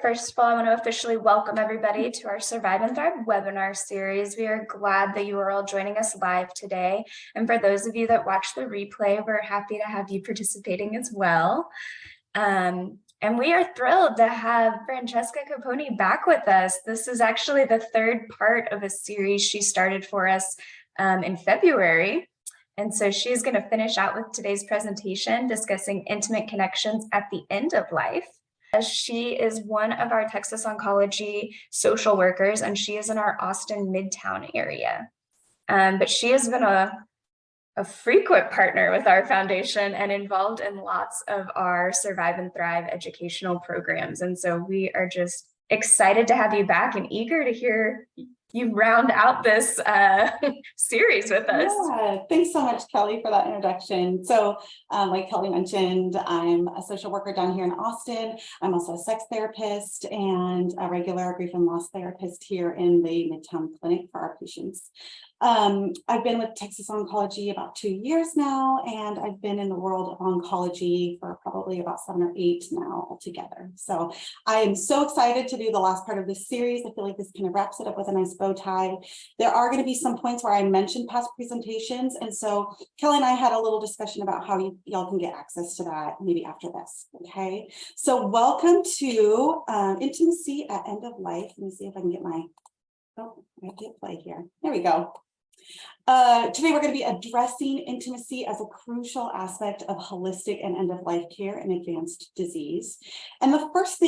first of all, I want to officially welcome everybody to our Survive and Thrive webinar series. We are glad that you are all joining us live today. And for those of you that watch the replay, we're happy to have you participating as well. And we are thrilled to have Francesca Caponi back with us. This is actually the third part of a series she started for us in February. And so she's going to finish out with today's presentation discussing intimate connections at the end of life. She is one of our Texas Oncology social workers, and she is in our Austin Midtown area. But she has been a frequent partner with our foundation and involved in lots of our Survive and Thrive educational programs. And so we are just excited to have you back and eager to hear you round out this series with us. Yeah, thanks so much, Kelly, for that introduction. So like Kelly mentioned, I'm a social worker down here in Austin. I'm also a sex therapist and a regular grief and loss therapist here in the Midtown Clinic for our patients. I've been with Texas Oncology about 2 years now, and I've been in the world of oncology for probably about 7 or 8 now altogether. So I am so excited to do the last part of this series. I feel like this kind of wraps it up with a nice bow tie. There are going to be some points where I mentioned past presentations, and so Kelly and I had a little discussion about how y'all can get access to that maybe after this. Okay, so welcome to Intimacy at End of Life. Let me see if I can get my, oh, I did play here. There we go. Today we're going to be addressing intimacy as a crucial aspect of holistic and end-of-life care in advanced disease. And the first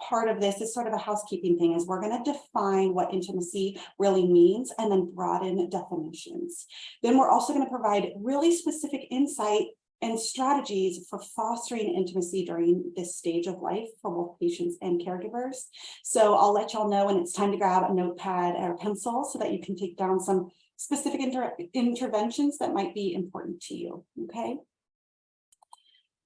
part of this is sort of a housekeeping thing, is we're going to define what intimacy really means and then broaden definitions. Then we're also going to provide really specific insight and strategies for fostering intimacy during this stage of life for both patients and caregivers. So I'll let y'all know when it's time to grab a notepad or a pencil so that you can take down some specific interventions that might be important to you, okay?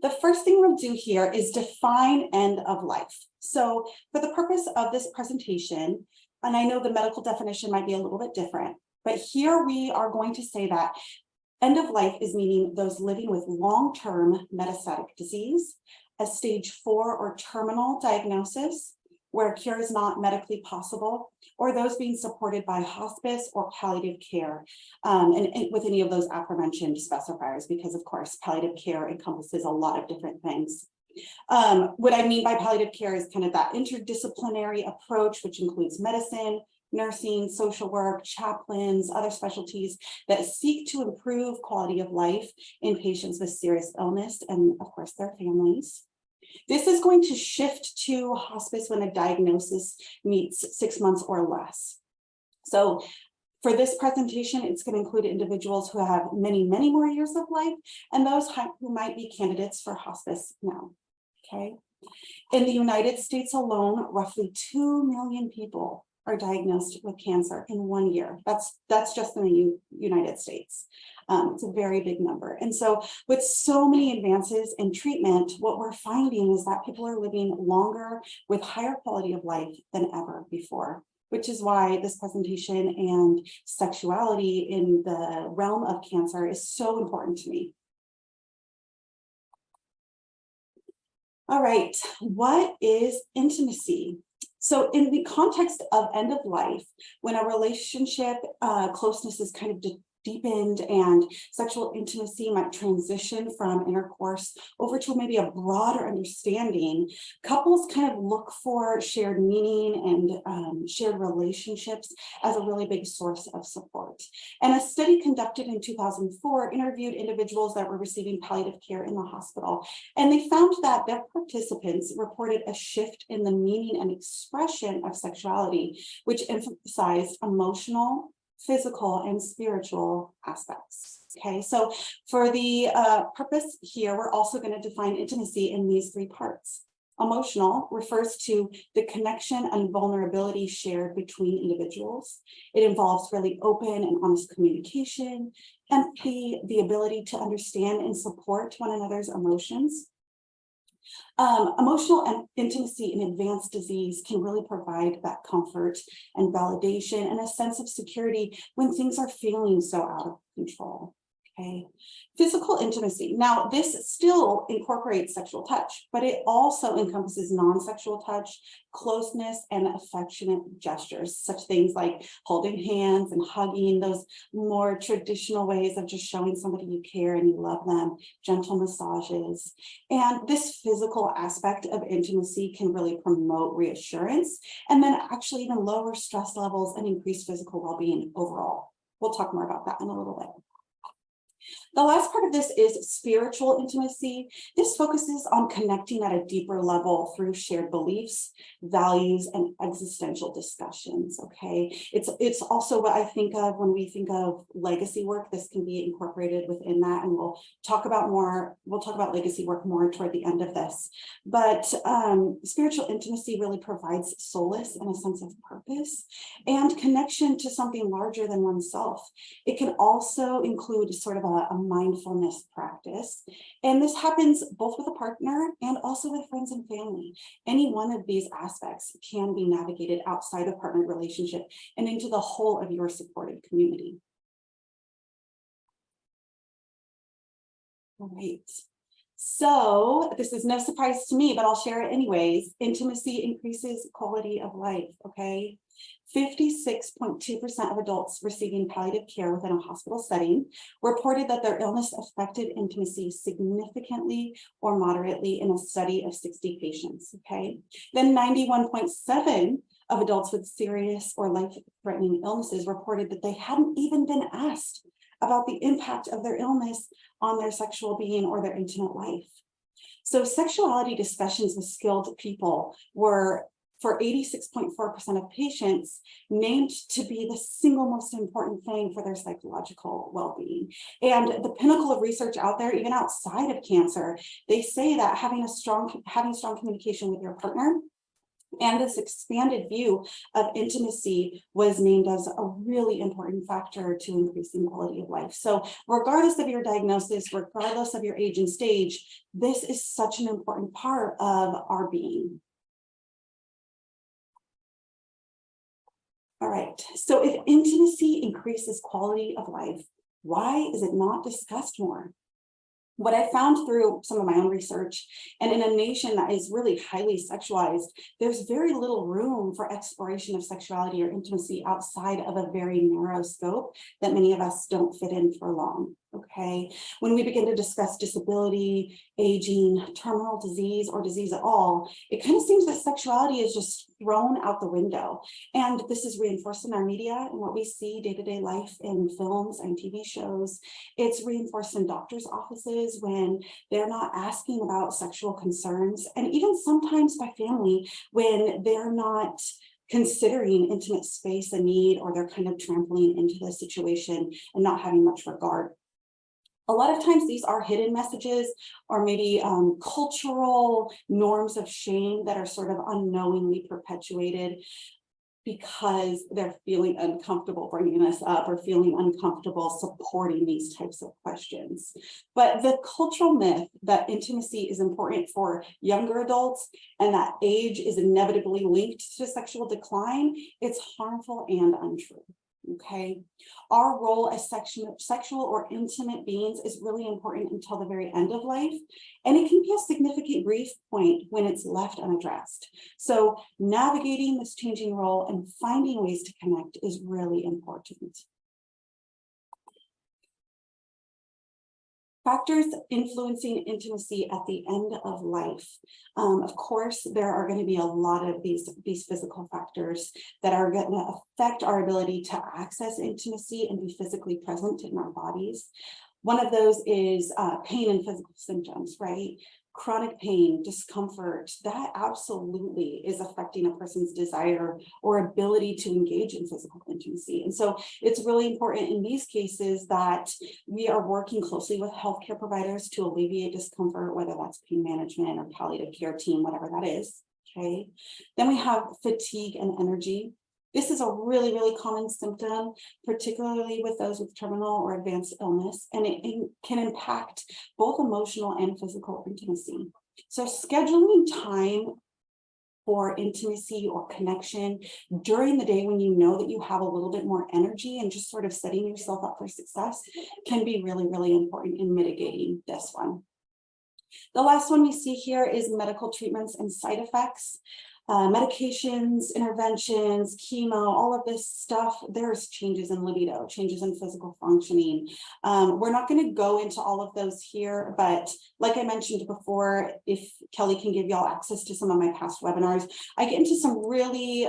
The first thing we'll do here is define end of life. So for the purpose of this presentation, and I know the medical definition might be a little bit different, but here we are going to say that end of life is meaning those living with long-term metastatic disease, a stage 4 or terminal diagnosis, where cure is not medically possible, or those being supported by hospice or palliative care, and with any of those aforementioned specifiers, because of course, palliative care encompasses a lot of different things. What I mean by palliative care is kind of that interdisciplinary approach, which includes medicine, nursing, social work, chaplains, other specialties that seek to improve quality of life in patients with serious illness and of course their families. This is going to shift to hospice when a diagnosis meets 6 months or less. So for this presentation, it's going to include individuals who have many, many more years of life and those who might be candidates for hospice now, okay? In the United States alone, roughly 2 million people are diagnosed with cancer in 1 year. That's just in the United States. It's a very big number. And so with so many advances in treatment, what we're finding is that people are living longer with higher quality of life than ever before, which is why this presentation and sexuality in the realm of cancer is so important to me. All right, what is intimacy? So in the context of end of life, when a relationship closeness is kind of deepened and sexual intimacy might transition from intercourse over to maybe a broader understanding, couples kind of look for shared meaning and shared relationships as a really big source of support. And a study conducted in 2004 interviewed individuals that were receiving palliative care in the hospital, and they found that their participants reported a shift in the meaning and expression of sexuality, which emphasized emotional, physical, and spiritual aspects. Okay, so for the purpose here, we're also going to define intimacy in these 3 parts. Emotional refers to the connection and vulnerability shared between individuals. It involves really open and honest communication, empathy, the ability to understand and support one another's emotions. Emotional intimacy in advanced disease can really provide that comfort and validation and a sense of security when things are feeling so out of control. Okay, physical intimacy. Now, this still incorporates sexual touch, but it also encompasses non-sexual touch, closeness, and affectionate gestures, such things like holding hands and hugging, those more traditional ways of just showing somebody you care and you love them, gentle massages. And this physical aspect of intimacy can really promote reassurance and then actually even lower stress levels and increase physical well-being overall. We'll talk more about that in a little bit. The last part of this is spiritual intimacy. This focuses on connecting at a deeper level through shared beliefs, values, and existential discussions, okay? It's also what I think of when we think of legacy work. This can be incorporated within that, and we'll talk about legacy work more toward the end of this. But spiritual intimacy really provides solace and a sense of purpose and connection to something larger than oneself. It can also include sort of a mindfulness practice. And this happens both with a partner and also with friends and family. Any one of these aspects can be navigated outside of partner relationship and into the whole of your supported community. All right. So this is no surprise to me, but I'll share it anyways. Intimacy increases quality of life, okay? 56.2% of adults receiving palliative care within a hospital setting reported that their illness affected intimacy significantly or moderately in a study of 60 patients, okay? Then 91.7% of adults with serious or life-threatening illnesses reported that they hadn't even been asked about the impact of their illness on their sexual being or their intimate life. So sexuality discussions with skilled people were, for 86.4% of patients, named to be the single most important thing for their psychological well-being. And the pinnacle of research out there, even outside of cancer, they say that having strong communication with your partner and this expanded view of intimacy was named as a really important factor to increasing quality of life. So regardless of your diagnosis, regardless of your age and stage, this is such an important part of our being. All right, so if intimacy increases quality of life, why is it not discussed more? What I found through some of my own research, and in a nation that is really highly sexualized, there's very little room for exploration of sexuality or intimacy outside of a very narrow scope that many of us don't fit in for long. Okay, when we begin to discuss disability, aging, terminal disease, or disease at all, it kind of seems that sexuality is just thrown out the window. And this is reinforced in our media and what we see day-to-day life in films and TV shows. It's reinforced in doctors' offices when they're not asking about sexual concerns, and even sometimes by family when they're not considering intimate space a need, or they're kind of trampling into the situation and not having much regard. A lot of times these are hidden messages or maybe cultural norms of shame that are sort of unknowingly perpetuated because they're feeling uncomfortable bringing this up or feeling uncomfortable supporting these types of questions. But the cultural myth that intimacy is important for younger adults and that age is inevitably linked to sexual decline, it's harmful and untrue. Okay, our role as sexual or intimate beings is really important until the very end of life, and it can be a significant grief point when it's left unaddressed. So navigating this changing role and finding ways to connect is really important. Factors influencing intimacy at the end of life. Of course, there are going to be a lot of these physical factors that are going to affect our ability to access intimacy and be physically present in our bodies. One of those is pain and physical symptoms, right? Chronic pain, discomfort, that absolutely is affecting a person's desire or ability to engage in physical intimacy. And so it's really important in these cases that we are working closely with healthcare providers to alleviate discomfort, whether that's pain management or palliative care team, whatever that is, okay? Then we have fatigue and energy. This is a really, really common symptom, particularly with those with terminal or advanced illness, and it can impact both emotional and physical intimacy. So scheduling time for intimacy or connection during the day when you know that you have a little bit more energy, and just sort of setting yourself up for success can be really, really important in mitigating this one. The last one we see here is medical treatments and side effects. Medications, interventions, chemo, all of this stuff, there's changes in libido, changes in physical functioning. We're not going to go into all of those here, but like I mentioned before, if Kelly can give y'all access to some of my past webinars, I get into some really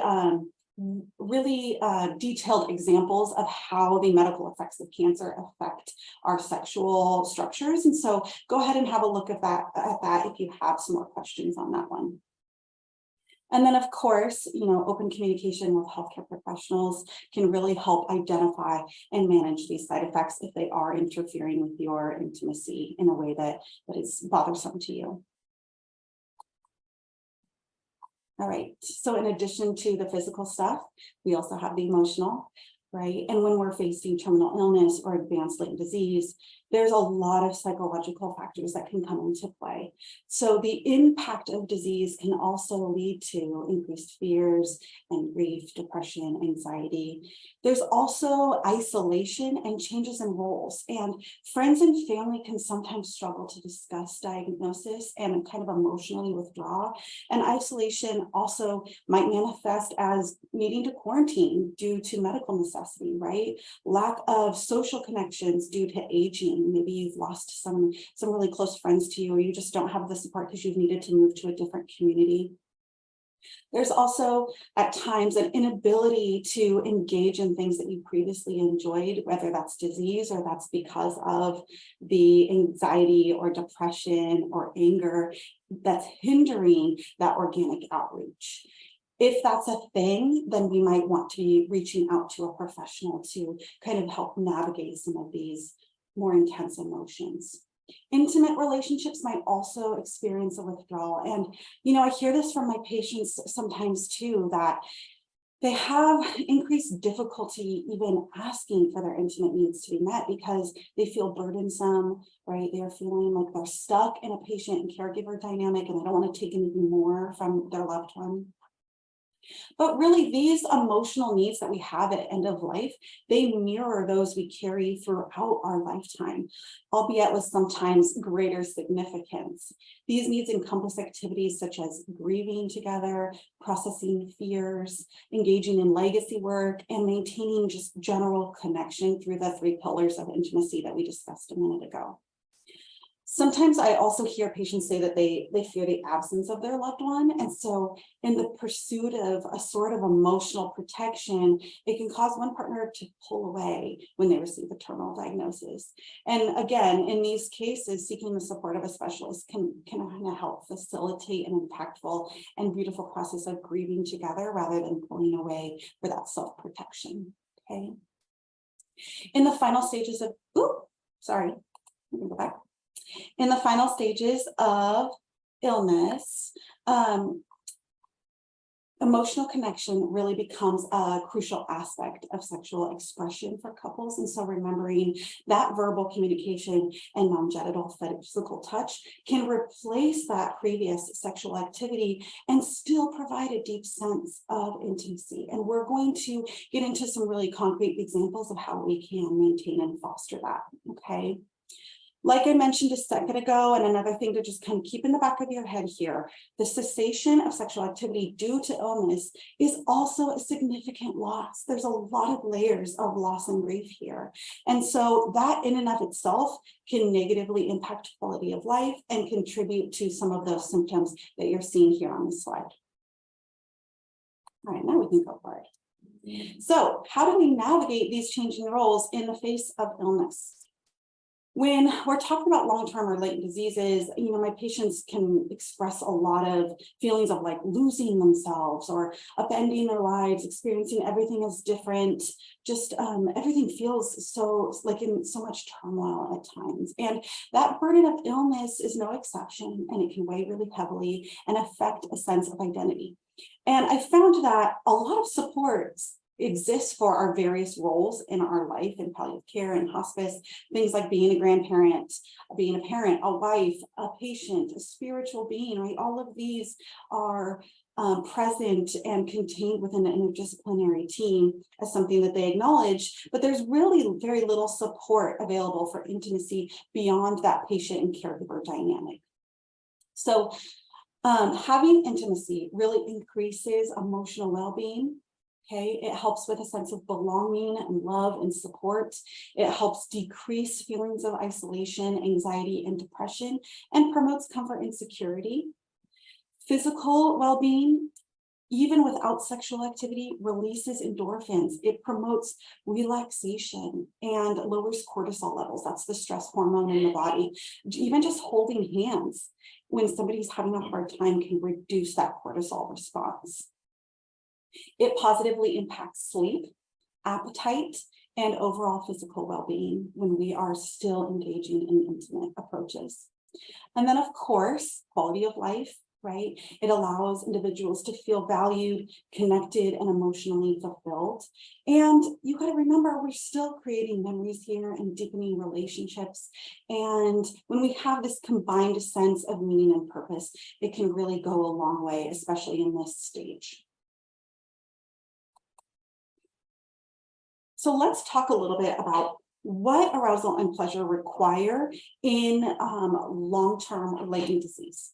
detailed examples of how the medical effects of cancer affect our sexual structures. And so go ahead and have a look at that if you have some more questions on that one. And then, of course, open communication with healthcare professionals can really help identify and manage these side effects if they are interfering with your intimacy in a way that is bothersome to you. All right, so in addition to the physical stuff, we also have the emotional, right? And when we're facing terminal illness or advanced latent disease, there's a lot of psychological factors that can come into play. So the impact of disease can also lead to increased fears and grief, depression, anxiety. There's also isolation and changes in roles. And friends and family can sometimes struggle to discuss diagnosis and kind of emotionally withdraw. And isolation also might manifest as needing to quarantine due to medical necessity, right? Lack of social connections due to aging. Maybe you've lost some really close friends to you, or you just don't have the support because you've needed to move to a different community. There's also at times an inability to engage in things that you previously enjoyed, whether that's disease or that's because of the anxiety or depression or anger that's hindering that organic outreach. If that's a thing, then we might want to be reaching out to a professional to kind of help navigate some of these more intense emotions. Intimate relationships might also experience a withdrawal. And, I hear this from my patients sometimes too, that they have increased difficulty even asking for their intimate needs to be met because they feel burdensome, right? They're feeling like they're stuck in a patient and caregiver dynamic, and they don't want to take anything more from their loved one. But really, these emotional needs that we have at end of life, they mirror those we carry throughout our lifetime, albeit with sometimes greater significance. These needs encompass activities such as grieving together, processing fears, engaging in legacy work, and maintaining just general connection through the 3 pillars of intimacy that we discussed a minute ago. Sometimes I also hear patients say that they fear the absence of their loved one. And so in the pursuit of a sort of emotional protection, it can cause one partner to pull away when they receive a terminal diagnosis. And again, in these cases, seeking the support of a specialist can kind of help facilitate an impactful and beautiful process of grieving together rather than pulling away for that self-protection, okay? In the final stages of, let me go back. In the final stages of illness, emotional connection really becomes a crucial aspect of sexual expression for couples. And so remembering that verbal communication and non-genital physical touch can replace that previous sexual activity and still provide a deep sense of intimacy. And we're going to get into some really concrete examples of how we can maintain and foster that, okay? Like I mentioned a second ago, and another thing to just kind of keep in the back of your head here, the cessation of sexual activity due to illness is also a significant loss. There's a lot of layers of loss and grief here. And so that in and of itself can negatively impact quality of life and contribute to some of those symptoms that you're seeing here on this slide. All right, now we can go for it. So how do we navigate these changing roles in the face of illness? When we're talking about long-term or latent diseases, my patients can express a lot of feelings of like losing themselves or upending their lives, experiencing everything as different. Just everything feels so like in so much turmoil at times. And that burden of illness is no exception, and it can weigh really heavily and affect a sense of identity. And I found that a lot of supports exists for our various roles in our life in palliative care and hospice, things like being a grandparent, being a parent, a wife, a patient, a spiritual being, right? All of these are present and contained within the interdisciplinary team as something that they acknowledge, but there's really very little support available for intimacy beyond that patient and caregiver dynamic. So having intimacy really increases emotional well-being. Okay, it helps with a sense of belonging and love and support. It helps decrease feelings of isolation, anxiety, and depression, and promotes comfort and security. Physical well-being, even without sexual activity, releases endorphins. It promotes relaxation and lowers cortisol levels. That's the stress hormone in the body. Even just holding hands when somebody's having a hard time can reduce that cortisol response. It positively impacts sleep, appetite, and overall physical well-being when we are still engaging in intimate approaches. And then, of course, quality of life, right? It allows individuals to feel valued, connected, and emotionally fulfilled. And you got to remember, we're still creating memories here and deepening relationships. And when we have this combined sense of meaning and purpose, it can really go a long way, especially in this stage. So let's talk a little bit about what arousal and pleasure require in long-term latent disease.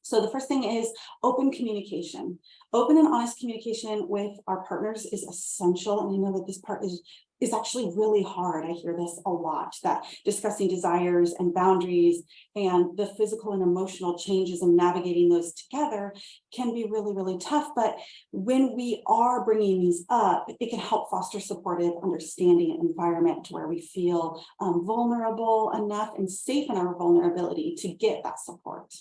So the first thing is open communication. Open and honest communication with our partners is essential. And I know that this part is actually really hard. I hear this a lot, that discussing desires and boundaries and the physical and emotional changes and navigating those together can be really, really tough. But when we are bringing these up, it can help foster supportive, understanding environment where we feel vulnerable enough and safe in our vulnerability to get that support.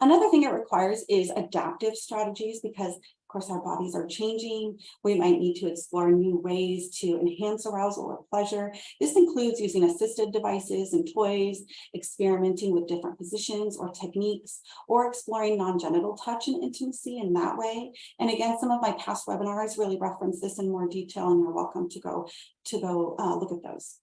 Another thing it requires is adaptive strategies, because of course our bodies are changing. We might need to explore new ways to enhance arousal or pleasure. This includes using assisted devices and toys, experimenting with different positions or techniques, or exploring non-genital touch and intimacy in that way. And again, some of my past webinars really reference this in more detail, and you're welcome to go look at those.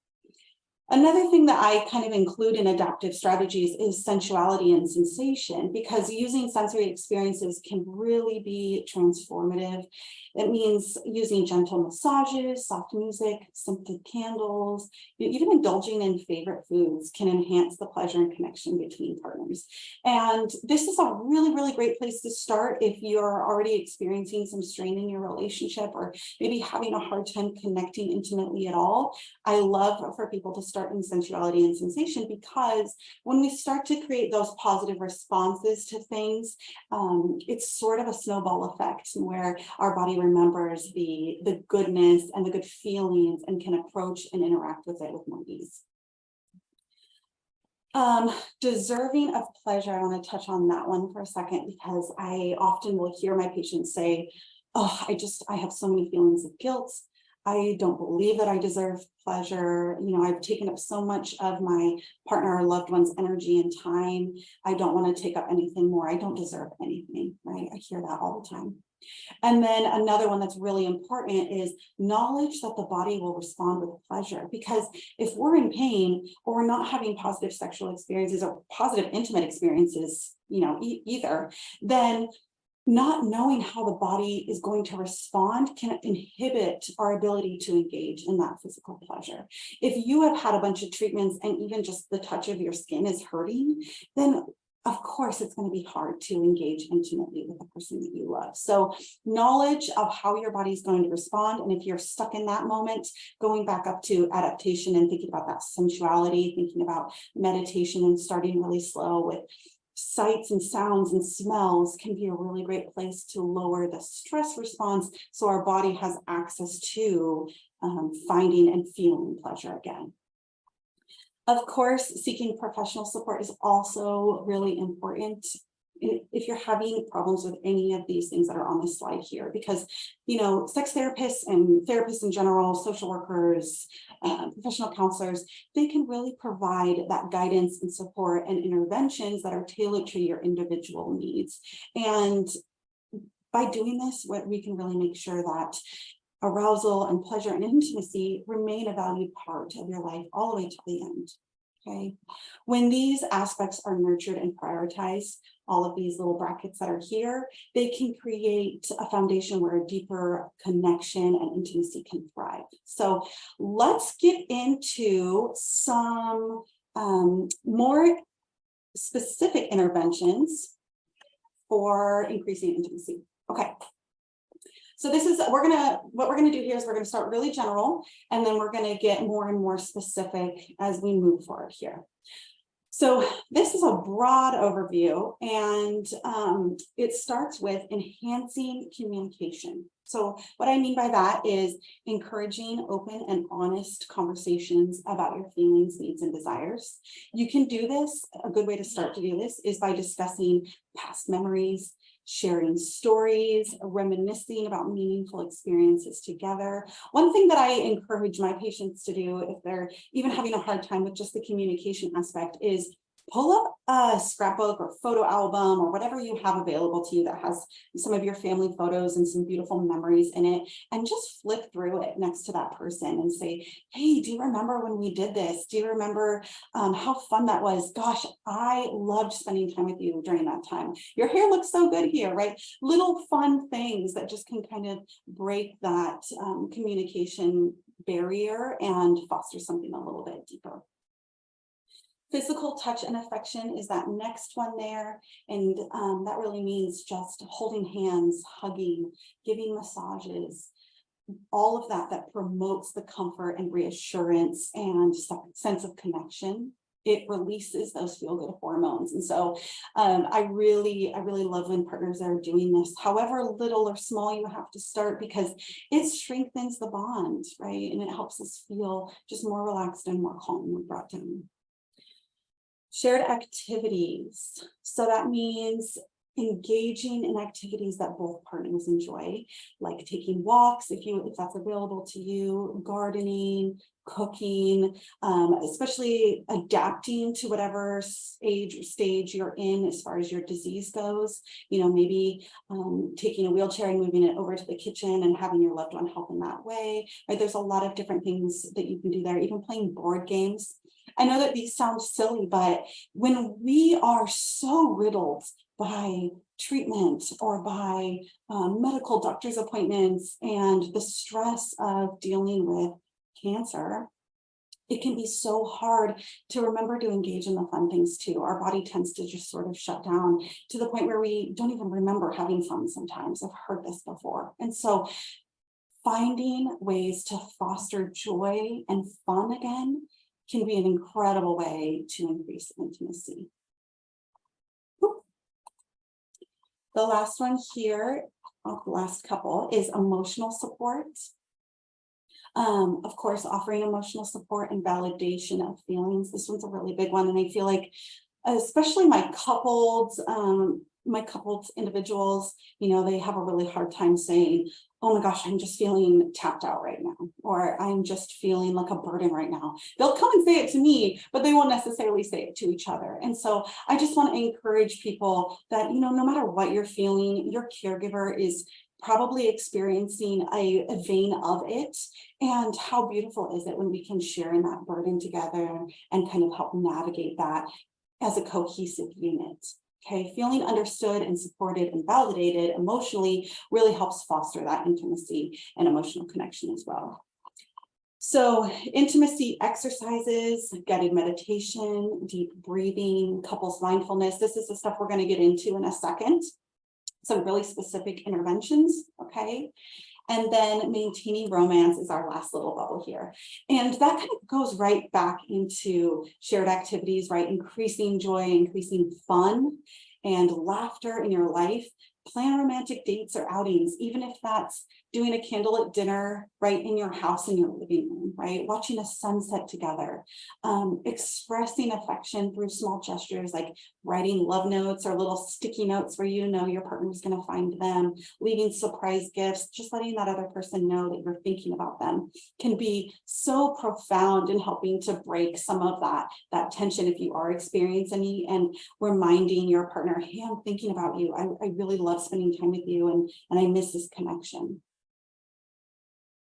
Another thing that I kind of include in adaptive strategies is sensuality and sensation, because using sensory experiences can really be transformative. It means using gentle massages, soft music, scented candles, even indulging in favorite foods can enhance the pleasure and connection between partners. And this is a really, really great place to start if you're already experiencing some strain in your relationship, or maybe having a hard time connecting intimately at all. I love for people to start in sensuality and sensation, because when we start to create those positive responses to things, it's sort of a snowball effect where our body remembers the goodness and the good feelings and can approach and interact with it with more ease. Deserving of pleasure, I want to touch on that one for a second, because I often will hear my patients say, oh, I have so many feelings of guilt. I don't believe that I deserve pleasure. You know, I've taken up so much of my partner or loved one's energy and time. I don't want to take up anything more. I don't deserve anything, right? I hear that all the time. And then another one that's really important is knowledge that the body will respond with pleasure. Because if we're in pain, or we're not having positive sexual experiences or positive intimate experiences, you know, either, then not knowing how the body is going to respond can inhibit our ability to engage in that physical pleasure. If you have had a bunch of treatments and even just the touch of your skin is hurting, then of course it's going to be hard to engage intimately with the person that you love. So knowledge of how your body is going to respond, and if you're stuck in that moment, going back up to adaptation and thinking about that sensuality, thinking about meditation and starting really slow with sights and sounds and smells can be a really great place to lower the stress response, so our body has access to finding and feeling pleasure again. Of course, seeking professional support is also really important if you're having problems with any of these things that are on this slide here, because, you know, sex therapists and therapists in general, social workers, professional counselors, they can really provide that guidance and support and interventions that are tailored to your individual needs. And by doing this, what we can really make sure that arousal and pleasure and intimacy remain a valued part of your life all the way to the end. Okay. When these aspects are nurtured and prioritized, all of these little brackets that are here, they can create a foundation where a deeper connection and intimacy can thrive. So let's get into some more specific interventions for increasing intimacy. Okay. So this is, what we're gonna do here is we're gonna start really general, and then we're gonna get more and more specific as we move forward here. So this is a broad overview, and it starts with enhancing communication. So what I mean by that is encouraging open and honest conversations about your feelings, needs, and desires. You can do this. A good way to start to do this is by discussing past memories, sharing stories, reminiscing about meaningful experiences together. One thing that I encourage my patients to do if they're even having a hard time with just the communication aspect is pull up a scrapbook or photo album or whatever you have available to you that has some of your family photos and some beautiful memories in it, and just flip through it next to that person and say, hey, do you remember when we did this? Do you remember how fun that was? Gosh, I loved spending time with you during that time. Your hair looks so good here, right? Little fun things that just can kind of break that communication barrier and foster something a little bit deeper. Physical touch and affection is that next one there, and that really means just holding hands, hugging, giving massages, all of that promotes the comfort and reassurance and sense of connection. It releases those feel-good hormones. And so I really love when partners are doing this, however little or small you have to start, because it strengthens the bond, right? And it helps us feel just more relaxed and more calm when brought down. Shared activities. So that means engaging in activities that both partners enjoy, like taking walks, if that's available to you, gardening, cooking, especially adapting to whatever age or stage you're in as far as your disease goes. You know, maybe taking a wheelchair and moving it over to the kitchen and having your loved one help in that way. Right? There's a lot of different things that you can do there, even playing board games. I know that these sound silly, but when we are so riddled by treatment or by medical doctor's appointments and the stress of dealing with cancer, it can be so hard to remember to engage in the fun things too. Our body tends to just sort of shut down to the point where we don't even remember having fun sometimes. I've heard this before. And so finding ways to foster joy and fun again can be an incredible way to increase intimacy. The last one here, the last couple, is emotional support. Of course, offering emotional support and validation of feelings. This one's a really big one, and I feel like, especially my coupled individuals, you know, they have a really hard time saying, oh my gosh, I'm just feeling tapped out right now, or I'm just feeling like a burden right now. They'll come and say it to me, but they won't necessarily say it to each other. And so I just want to encourage people that, you know, no matter what you're feeling, your caregiver is probably experiencing a vein of it. And how beautiful is it when we can share in that burden together and kind of help navigate that as a cohesive unit. Okay, feeling understood and supported and validated emotionally really helps foster that intimacy and emotional connection as well. So intimacy exercises, guided meditation, deep breathing, couples mindfulness. This is the stuff we're going to get into in a second. Some really specific interventions, okay? And then maintaining romance is our last little bubble here. And that kind of goes right back into shared activities, right? Increasing joy, increasing fun and laughter in your life. Plan romantic dates or outings, even if that's doing a candlelit dinner right in your house, in your living room, right? Watching a sunset together, expressing affection through small gestures like writing love notes or little sticky notes where you know your partner is going to find them, leaving surprise gifts, just letting that other person know that you're thinking about them can be so profound in helping to break some of that tension if you are experiencing any, and reminding your partner, hey, I'm thinking about you. I really love love spending time with you, and I miss this connection.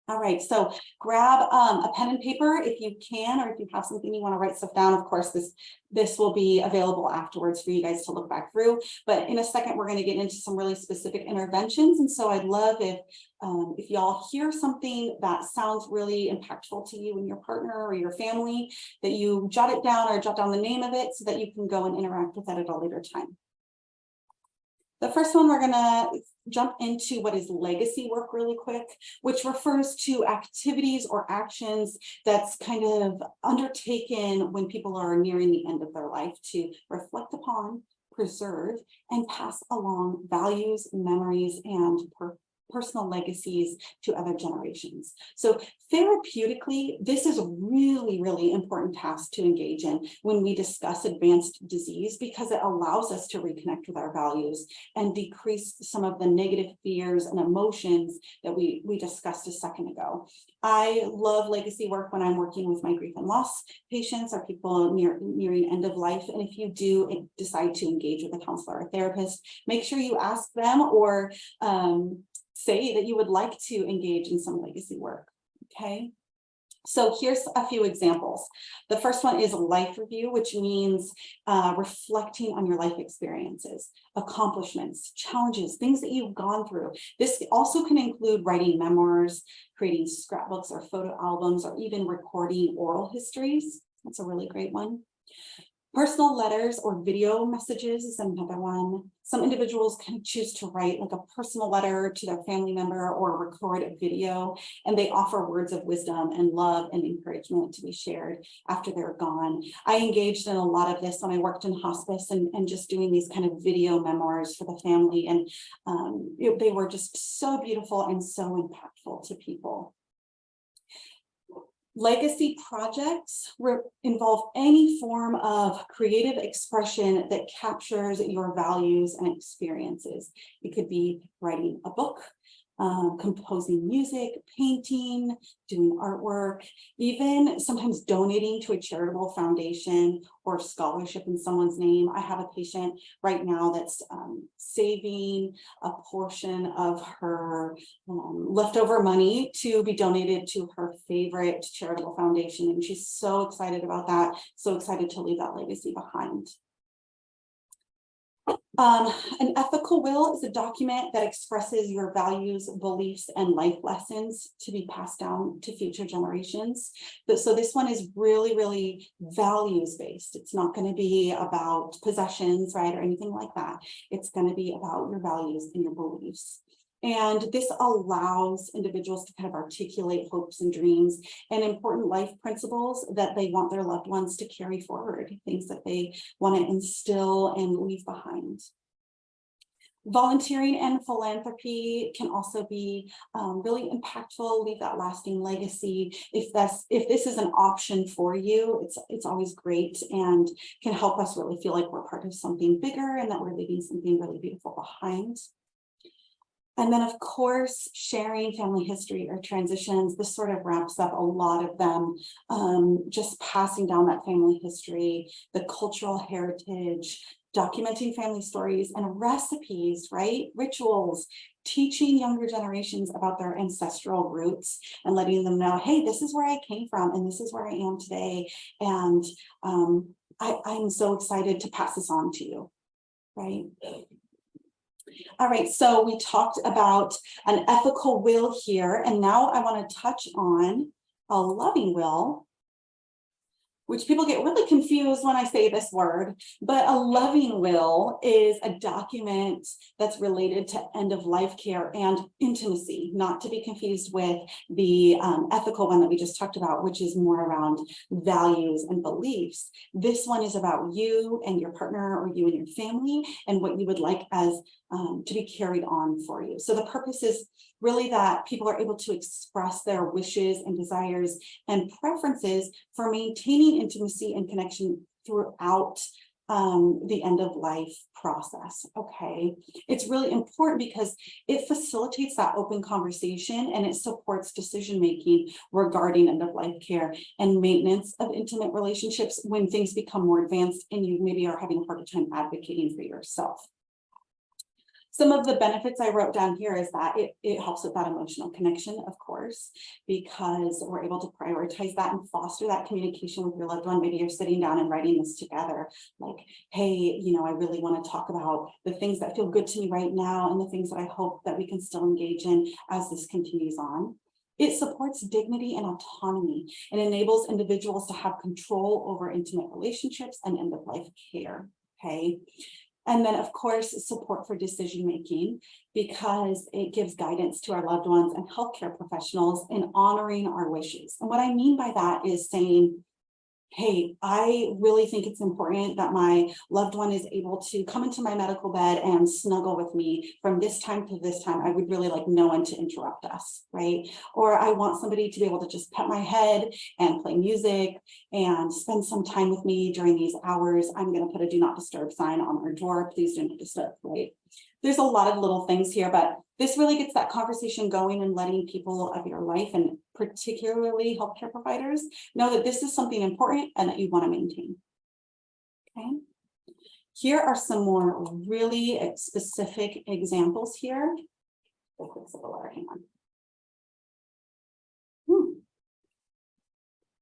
All right, so grab a pen and paper if you can, or if you have something you want to write stuff down. Of course, this will be available afterwards for you guys to look back through. But in a second, we're going to get into some really specific interventions. And so I'd love if y'all hear something that sounds really impactful to you and your partner or your family, that you jot it down or jot down the name of it so that you can go and interact with it at a later time. The first one, we're going to jump into what is legacy work really quick, which refers to activities or actions that's kind of undertaken when people are nearing the end of their life to reflect upon, preserve, and pass along values, memories, and personal legacies to other generations. So therapeutically, this is a really, really important task to engage in when we discuss advanced disease, because it allows us to reconnect with our values and decrease some of the negative fears and emotions that we discussed a second ago. I love legacy work when I'm working with my grief and loss patients or people nearing end of life. And if you do decide to engage with a counselor or therapist, make sure you ask them or say that you would like to engage in some legacy work, okay? So here's a few examples. The first one is a life review, which means reflecting on your life experiences, accomplishments, challenges, things that you've gone through. This also can include writing memoirs, creating scrapbooks or photo albums, or even recording oral histories. That's a really great one. Personal letters or video messages is another one. Some individuals can choose to write like a personal letter to their family member or record a video, and they offer words of wisdom and love and encouragement to be shared after they're gone. I engaged in a lot of this when I worked in hospice and just doing these kind of video memoirs for the family, and they were just so beautiful and so impactful to people. Legacy projects involve any form of creative expression that captures your values and experiences. It could be writing a book, composing music, painting, doing artwork, even sometimes donating to a charitable foundation or scholarship in someone's name. I have a patient right now that's saving a portion of her leftover money to be donated to her favorite charitable foundation. And she's so excited about that, so excited to leave that legacy behind. An ethical will is a document that expresses your values, beliefs, and life lessons to be passed down to future generations. So this one is really, really values-based. It's not going to be about possessions, right, or anything like that. It's going to be about your values and your beliefs. And this allows individuals to kind of articulate hopes and dreams and important life principles that they want their loved ones to carry forward, things that they want to instill and leave behind. Volunteering and philanthropy can also be really impactful, leave that lasting legacy. If this is an option for you, it's always great and can help us really feel like we're part of something bigger and that we're leaving something really beautiful behind. And then, of course, sharing family history or transitions. This sort of wraps up a lot of them, just passing down that family history, the cultural heritage, documenting family stories and recipes, right? Rituals, teaching younger generations about their ancestral roots and letting them know, hey, this is where I came from and this is where I am today. And I'm so excited to pass this on to you, right? All right, so we talked about an ethical will here, and now I want to touch on a loving will, which people get really confused when I say this word, but a loving will is a document that's related to end of life care and intimacy, not to be confused with the ethical one that we just talked about, which is more around values and beliefs. This one is about you and your partner or you and your family and what you would like as to be carried on for you. So the purpose is really that people are able to express their wishes and desires and preferences for maintaining intimacy and connection throughout the end of life process. Okay, it's really important because it facilitates that open conversation and it supports decision making regarding end of life care and maintenance of intimate relationships when things become more advanced and you maybe are having a harder time advocating for yourself. Some of the benefits I wrote down here is that it helps with that emotional connection, of course, because we're able to prioritize that and foster that communication with your loved one. Maybe you're sitting down and writing this together, like, hey, I really want to talk about the things that feel good to me right now and the things that I hope that we can still engage in as this continues on. It supports dignity and autonomy and enables individuals to have control over intimate relationships and end-of-life care, okay? And then, of course, support for decision-making, because it gives guidance to our loved ones and healthcare professionals in honoring our wishes. And what I mean by that is saying, hey, I really think it's important that my loved one is able to come into my medical bed and snuggle with me from this time to this time. I would really like no one to interrupt us, right? Or I want somebody to be able to just pet my head and play music and spend some time with me during these hours. I'm going to put a do not disturb sign on our door. Please do not disturb, right? There's a lot of little things here, but this really gets that conversation going and letting people of your life, and particularly healthcare providers, know that this is something important and that you want to maintain. Okay. Here are some more really specific examples here. Hang on.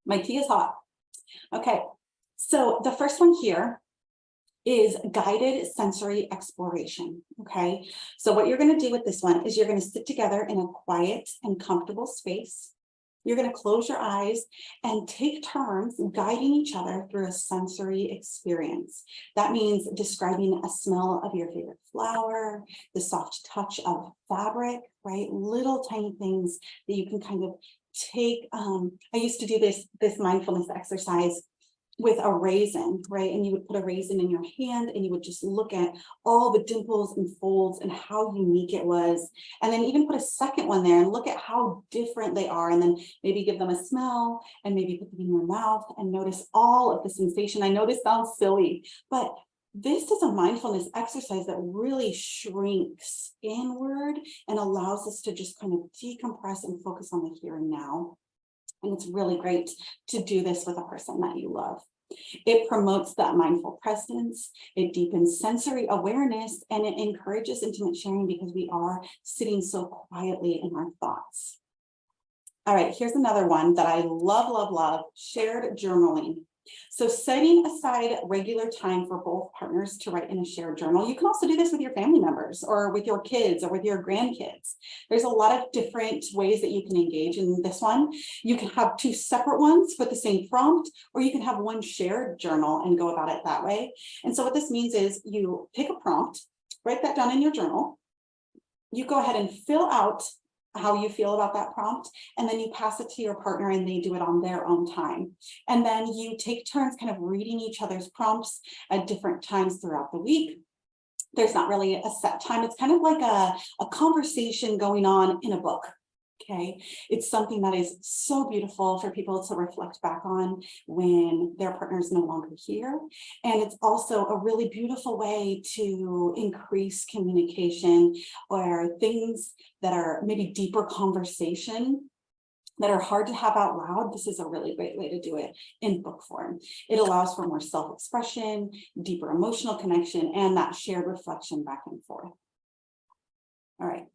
My tea is hot. Okay, so the first one here is guided sensory exploration. Okay, so what you're going to do with this one is you're going to sit together in a quiet and comfortable space. You're going to close your eyes and take turns guiding each other through a sensory experience. That means describing a smell of your favorite flower, the soft touch of fabric, right? Little tiny things that you can kind of take. I used to do this mindfulness exercise with a raisin, right? And you would put a raisin in your hand and you would just look at all the dimples and folds and how unique it was. And then even put a second one there and look at how different they are. And then maybe give them a smell and maybe put them in your mouth and notice all of the sensation. I know this sounds silly, but this is a mindfulness exercise that really shrinks inward and allows us to just kind of decompress and focus on the here and now. And it's really great to do this with a person that you love. It promotes that mindful presence, it deepens sensory awareness, and it encourages intimate sharing because we are sitting so quietly in our thoughts. All right, here's another one that I love, shared journaling. So setting aside regular time for both partners to write in a shared journal. You can also do this with your family members or with your kids or with your grandkids. There's a lot of different ways that you can engage in this one. You can have two separate ones with the same prompt, or you can have one shared journal and go about it that way. And so what this means is you pick a prompt, write that down in your journal. You go ahead and fill out how you feel about that prompt, and then you pass it to your partner and they do it on their own time. And then you take turns kind of reading each other's prompts at different times throughout the week. There's not really a set time. It's kind of like a conversation going on in a book. Okay, it's something that is so beautiful for people to reflect back on when their partner is no longer here. And it's also a really beautiful way to increase communication, or things that are maybe deeper conversation that are hard to have out loud. This is a really great way to do it in book form. It allows for more self-expression, deeper emotional connection, and that shared reflection back and forth. All right,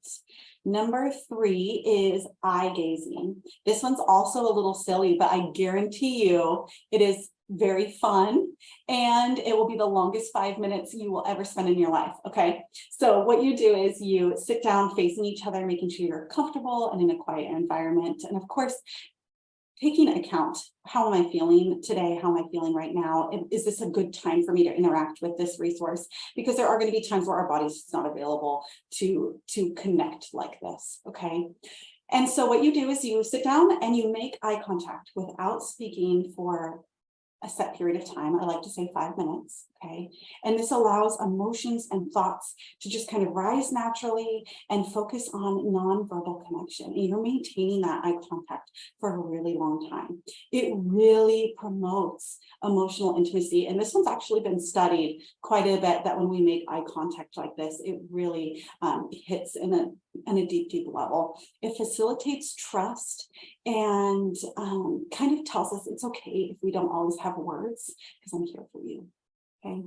number 3 is eye gazing. This one's also a little silly, but I guarantee you it is very fun, and it will be the longest 5 minutes you will ever spend in your life. Okay, so what you do is you sit down facing each other, making sure you're comfortable and in a quiet environment. And of course, taking account, how am I feeling today? How am I feeling right now? And is this a good time for me to interact with this resource? Because there are going to be times where our body's just not available to connect like this, okay? And so what you do is you sit down and you make eye contact without speaking for a set period of time. I like to say 5 minutes, okay? And this allows emotions and thoughts to just kind of rise naturally and focus on nonverbal connection. And you're maintaining that eye contact for a really long time. It really promotes emotional intimacy. And this one's actually been studied quite a bit, that when we make eye contact like this, it really hits in a deep level. It facilitates trust and kind of tells us it's okay if we don't always have words, because I'm here for you. Okay.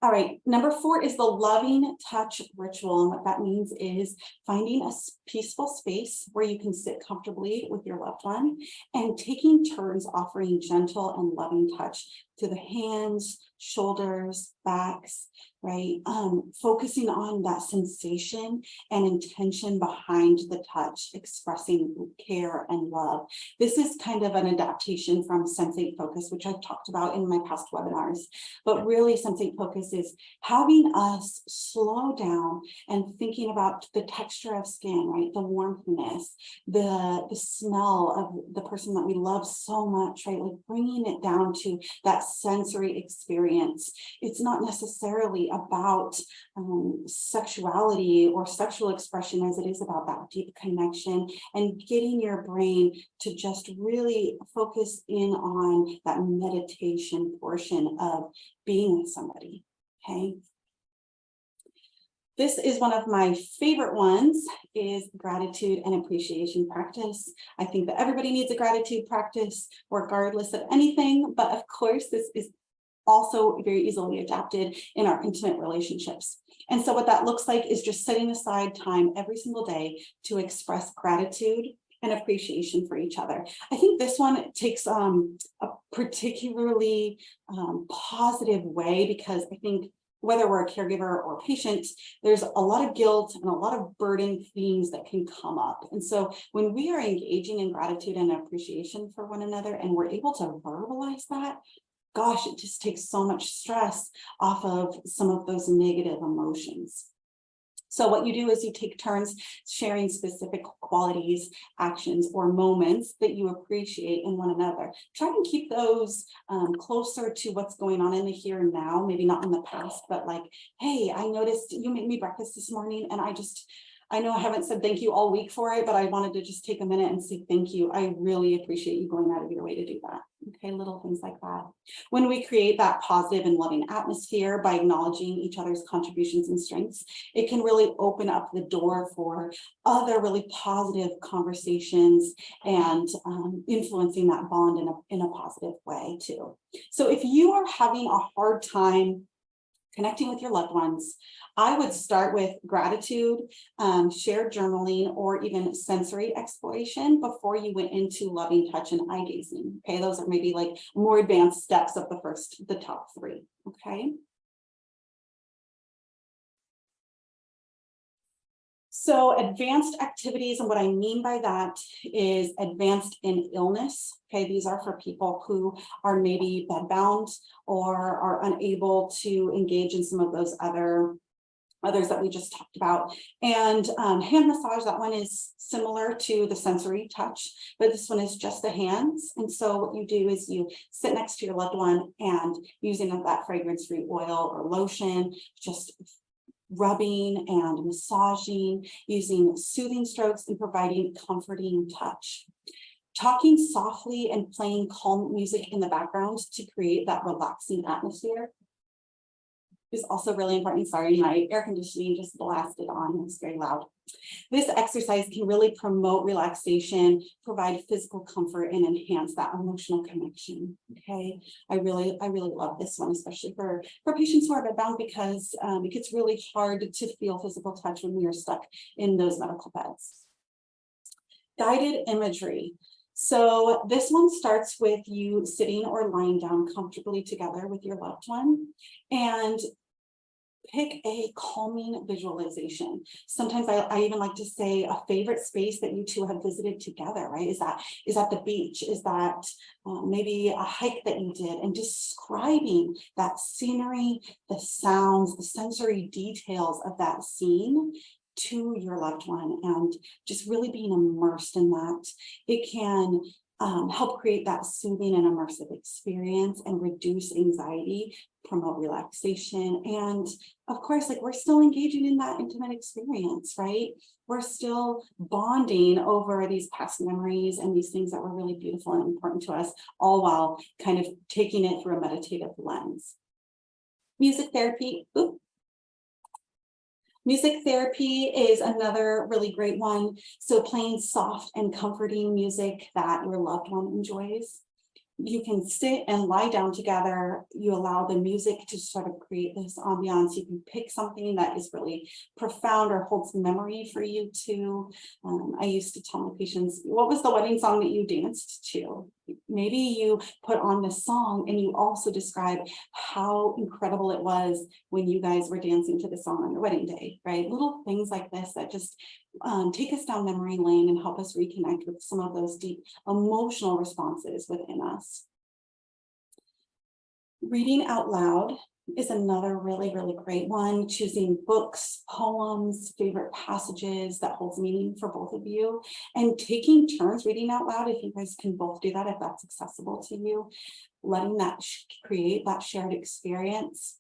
All right, number 4 is the loving touch ritual. And what that means is finding a peaceful space where you can sit comfortably with your loved one and taking turns offering gentle and loving touch to the hands, shoulders, backs, right? Focusing on that sensation and intention behind the touch, expressing care and love. This is kind of an adaptation from sensate focus, which I've talked about in my past webinars. But really, sensate focus is having us slow down and thinking about the texture of skin, right? The warmthness, the smell of the person that we love so much, right? Like bringing it down to that sensory experience. It's not necessarily about sexuality or sexual expression as it is about that deep connection and getting your brain to just really focus in on that meditation portion of being with somebody, okay? This is one of my favorite ones, is gratitude and appreciation practice. I think that everybody needs a gratitude practice regardless of anything, but of course this is also very easily adapted in our intimate relationships. And so what that looks like is just setting aside time every single day to express gratitude and appreciation for each other. I think this one takes a particularly positive way, because I think whether we're a caregiver or a patient, there's a lot of guilt and a lot of burden themes that can come up. And so when we are engaging in gratitude and appreciation for one another and we're able to verbalize that, gosh, it just takes so much stress off of some of those negative emotions. So what you do is you take turns sharing specific qualities, actions, or moments that you appreciate in one another. Try and keep those closer to what's going on in the here and now, maybe not in the past, but like, hey, I noticed you made me breakfast this morning, and I know I haven't said thank you all week for it, but I wanted to just take a minute and say thank you. I really appreciate you going out of your way to do that. Okay, little things like that. When we create that positive and loving atmosphere by acknowledging each other's contributions and strengths, it can really open up the door for other really positive conversations and influencing that bond in a positive way too. So if you are having a hard time connecting with your loved ones, I would start with gratitude, shared journaling, or even sensory exploration before you went into loving touch and eye gazing. Okay, those are maybe like more advanced steps of the top 3. Okay. So advanced activities, and what I mean by that is advanced in illness. Okay, these are for people who are maybe bedbound or are unable to engage in some of those others that we just talked about. And hand massage, that one is similar to the sensory touch, but this one is just the hands. And so what you do is you sit next to your loved one and using that fragrance-free oil or lotion, just rubbing and massaging, using soothing strokes and providing comforting touch. Talking softly and playing calm music in the background to create that relaxing atmosphere is also really important. Sorry, my air conditioning just blasted on. It's very loud. This exercise can really promote relaxation, provide physical comfort, and enhance that emotional connection. Okay, I really love this one, especially for patients who are bedbound, because it gets really hard to feel physical touch when we are stuck in those medical beds. Guided imagery. So this one starts with you sitting or lying down comfortably together with your loved one, and pick a calming visualization. Sometimes I even like to say a favorite space that you two have visited together, right? Is that the beach? Is that maybe a hike that you did? And describing that scenery, the sounds, the sensory details of that scene to your loved one, and just really being immersed in that. It can help create that soothing and immersive experience and reduce anxiety, promote relaxation. And of course, like, we're still engaging in that intimate experience, right? We're still bonding over these past memories and these things that were really beautiful and important to us, all while kind of taking it through a meditative lens. Music therapy. Music therapy is another really great one. So playing soft and comforting music that your loved one enjoys. you can sit and lie down together. You allow the music to sort of create this ambiance. You can pick something that is really profound or holds memory for you too. I used to tell my patients, what was the wedding song that you danced to? Maybe you put on this song and you also describe how incredible it was when you guys were dancing to the song on your wedding day, right? Little things like this that just take us down memory lane and help us reconnect with some of those deep emotional responses within us. Reading out loud is another really, really great one. Choosing books, poems, favorite passages that holds meaning for both of you, and taking turns reading out loud if you guys can both do that, if that's accessible to you, letting that create that shared experience.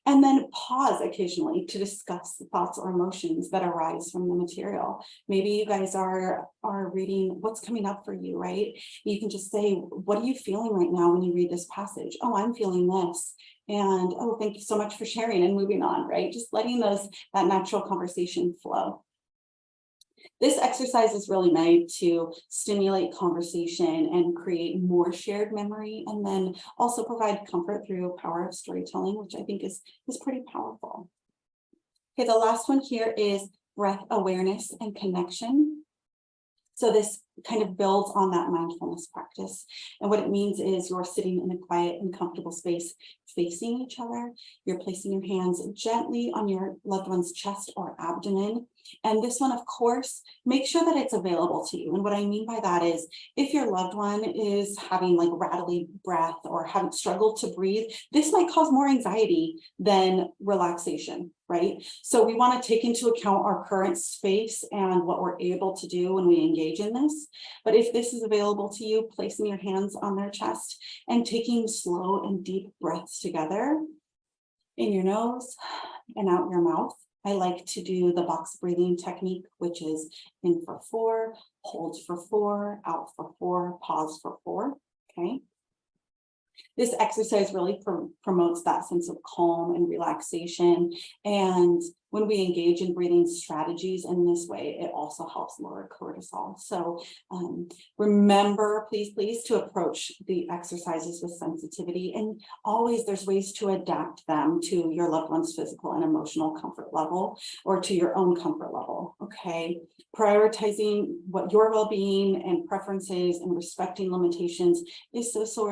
And then pause occasionally to discuss the thoughts or emotions that arise from the material. Maybe you guys are reading what's coming up for you, right? You can just say, what are you feeling right now when you read this passage? Oh, I'm feeling this. And oh, thank you so much for sharing, and moving on, right? Just letting that natural conversation flow. This exercise is really made to stimulate conversation and create more shared memory, and then also provide comfort through power of storytelling, which I think is pretty powerful. Okay, the last one here is breath awareness and connection. So this kind of builds on that mindfulness practice. And what it means is you're sitting in a quiet and comfortable space facing each other. You're placing your hands gently on your loved one's chest or abdomen. And this one, of course, make sure that it's available to you. And what I mean by that is if your loved one is having like rattly breath or haven't struggled to breathe, this might cause more anxiety than relaxation, right? So we want to take into account our current space and what we're able to do when we engage in this. But if this is available to you, placing your hands on their chest and taking slow and deep breaths together in your nose and out your mouth. I like to do the box breathing technique, which is in for 4, hold for 4, out for 4, pause for 4, okay? This exercise really promotes that sense of calm and relaxation. And when we engage in breathing strategies in this way, it also helps lower cortisol. So remember, please, to approach the exercises with sensitivity. And always there's ways to adapt them to your loved one's physical and emotional comfort level, or to your own comfort level, okay? Prioritizing what your well-being and preferences and respecting limitations is so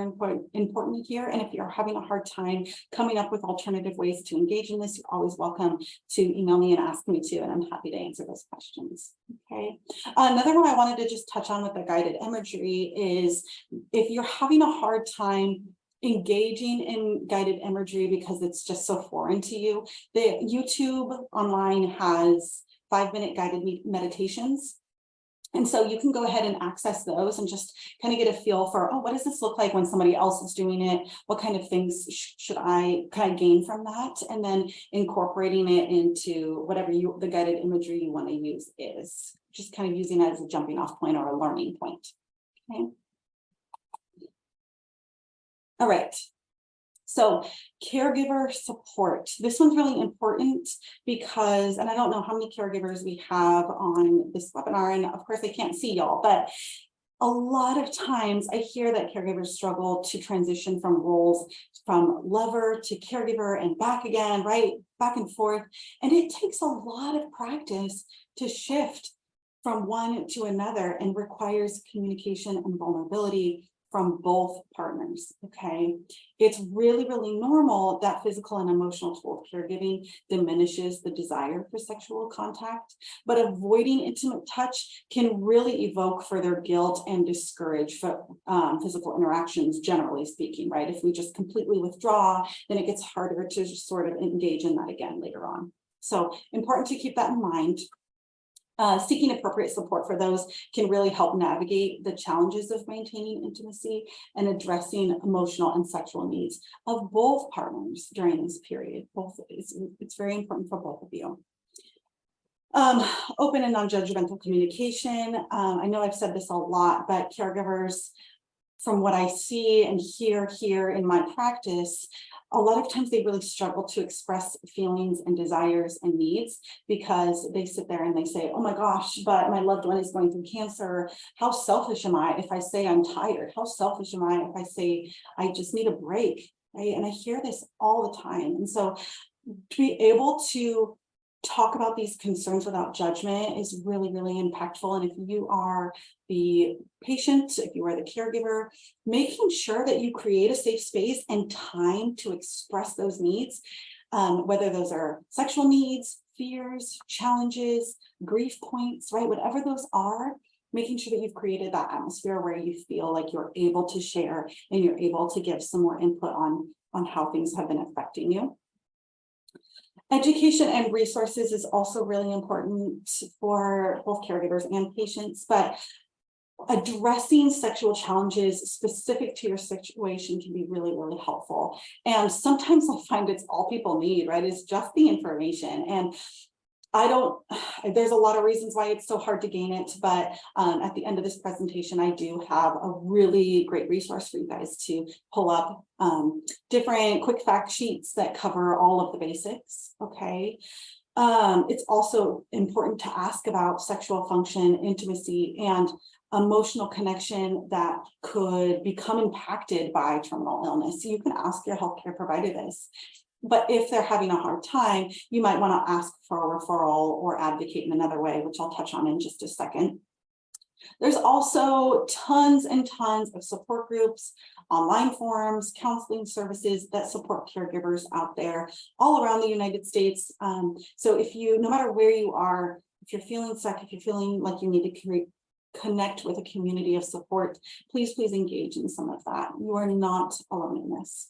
important here. And if you're having a hard time coming up with alternative ways to engage in this, you're always welcome to email me and ask me to, and I'm happy to answer those questions. Okay. Another one I wanted to just touch on with the guided imagery is if you're having a hard time engaging in guided imagery because it's just so foreign to you, the YouTube online has 5-minute guided meditations. And so you can go ahead and access those and just kind of get a feel for, oh, what does this look like when somebody else is doing it? What kind of things should I kind of gain from that? And then incorporating it into whatever the guided imagery you want to use is. Just kind of using it as a jumping off point or a learning point. Okay. All right. So caregiver support. This one's really important because, and I don't know how many caregivers we have on this webinar, and of course I can't see y'all, but a lot of times I hear that caregivers struggle to transition from roles from lover to caregiver and back again, right? Back and forth. And it takes a lot of practice to shift from one to another and requires communication and vulnerability from both partners, okay? It's really normal that physical and emotional toll of caregiving diminishes the desire for sexual contact, but avoiding intimate touch can really evoke further guilt and discourage physical interactions, generally speaking, right? If we just completely withdraw, then it gets harder to just sort of engage in that again later on. So important to keep that in mind. Seeking appropriate support for those can really help navigate the challenges of maintaining intimacy and addressing emotional and sexual needs of both partners during this period. It's very important for both of you. Open and non-judgmental communication. I know I've said this a lot, but caregivers from what I see and hear here in my practice, a lot of times they really struggle to express feelings and desires and needs because they sit there and they say, oh my gosh, but my loved one is going through cancer. How selfish am I if I say I'm tired? How selfish am I if I say I just need a break? Right? And I hear this all the time. And so to be able to talk about these concerns without judgment is really, really impactful. And if you are the patient, if you are the caregiver, making sure that you create a safe space and time to express those needs, whether those are sexual needs, fears, challenges, grief points, right? Whatever those are, making sure that you've created that atmosphere where you feel like you're able to share and you're able to give some more input on how things have been affecting you. Education and resources is also really important for both caregivers and patients, but addressing sexual challenges specific to your situation can be really, really helpful. And sometimes I find it's all people need, right? It's just the information. And there's a lot of reasons why it's so hard to gain it, but at the end of this presentation, I do have a really great resource for you guys to pull up different quick fact sheets that cover all of the basics, okay? It's also important to ask about sexual function, intimacy, and emotional connection that could become impacted by terminal illness. So you can ask your healthcare provider this. But if they're having a hard time, you might want to ask for a referral or advocate in another way, which I'll touch on in just a second. There's also tons and tons of support groups, online forums, counseling services that support caregivers out there all around the United States. So if you, no matter where you are, if you're feeling stuck, if you're feeling like you need to connect with a community of support, please engage in some of that. You are not alone in this.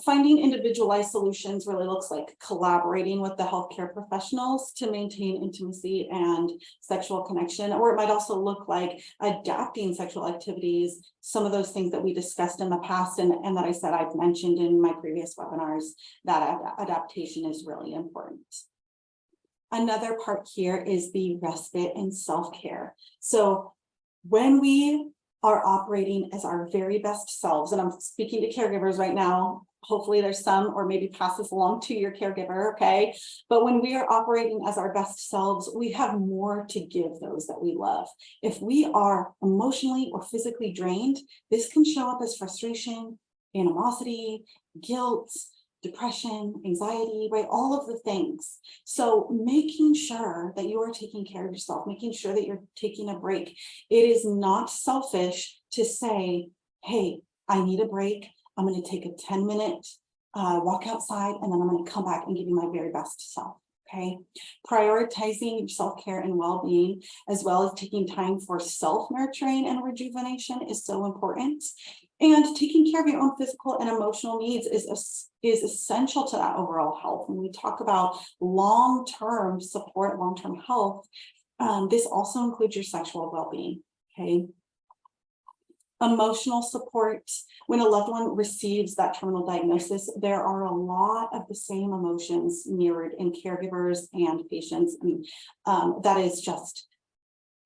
Finding individualized solutions really looks like collaborating with the healthcare professionals to maintain intimacy and sexual connection, or it might also look like adapting sexual activities, some of those things that we discussed in the past and that I said I've mentioned in my previous webinars, that adaptation is really important. Another part here is the respite and self-care. So when we are operating as our very best selves, and I'm speaking to caregivers right now, hopefully there's some, or maybe pass this along to your caregiver, okay? But when we are operating as our best selves, we have more to give those that we love. If we are emotionally or physically drained, this can show up as frustration, animosity, guilt, depression, anxiety, right? All of the things. So making sure that you are taking care of yourself, making sure that you're taking a break. It is not selfish to say, hey, I need a break. I'm going to take a 10-minute walk outside, and then I'm going to come back and give you my very best self. Okay. Prioritizing self-care and well-being, as well as taking time for self-nurturing and rejuvenation, is so important. And taking care of your own physical and emotional needs is essential to that overall health. When we talk about long-term support, long-term health, this also includes your sexual well-being. Okay. Emotional support. When a loved one receives that terminal diagnosis, there are a lot of the same emotions mirrored in caregivers and patients. And that is just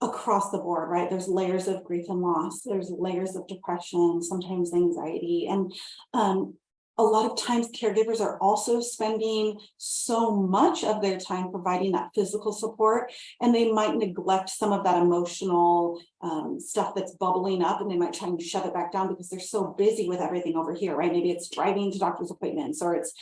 across the board, right? There's layers of grief and loss. There's layers of depression, sometimes anxiety. And a lot of times caregivers are also spending so much of their time providing that physical support, and they might neglect some of that emotional stuff that's bubbling up, and they might try and shove it back down because they're so busy with everything over here, right? Maybe it's driving to doctor's appointments, or it's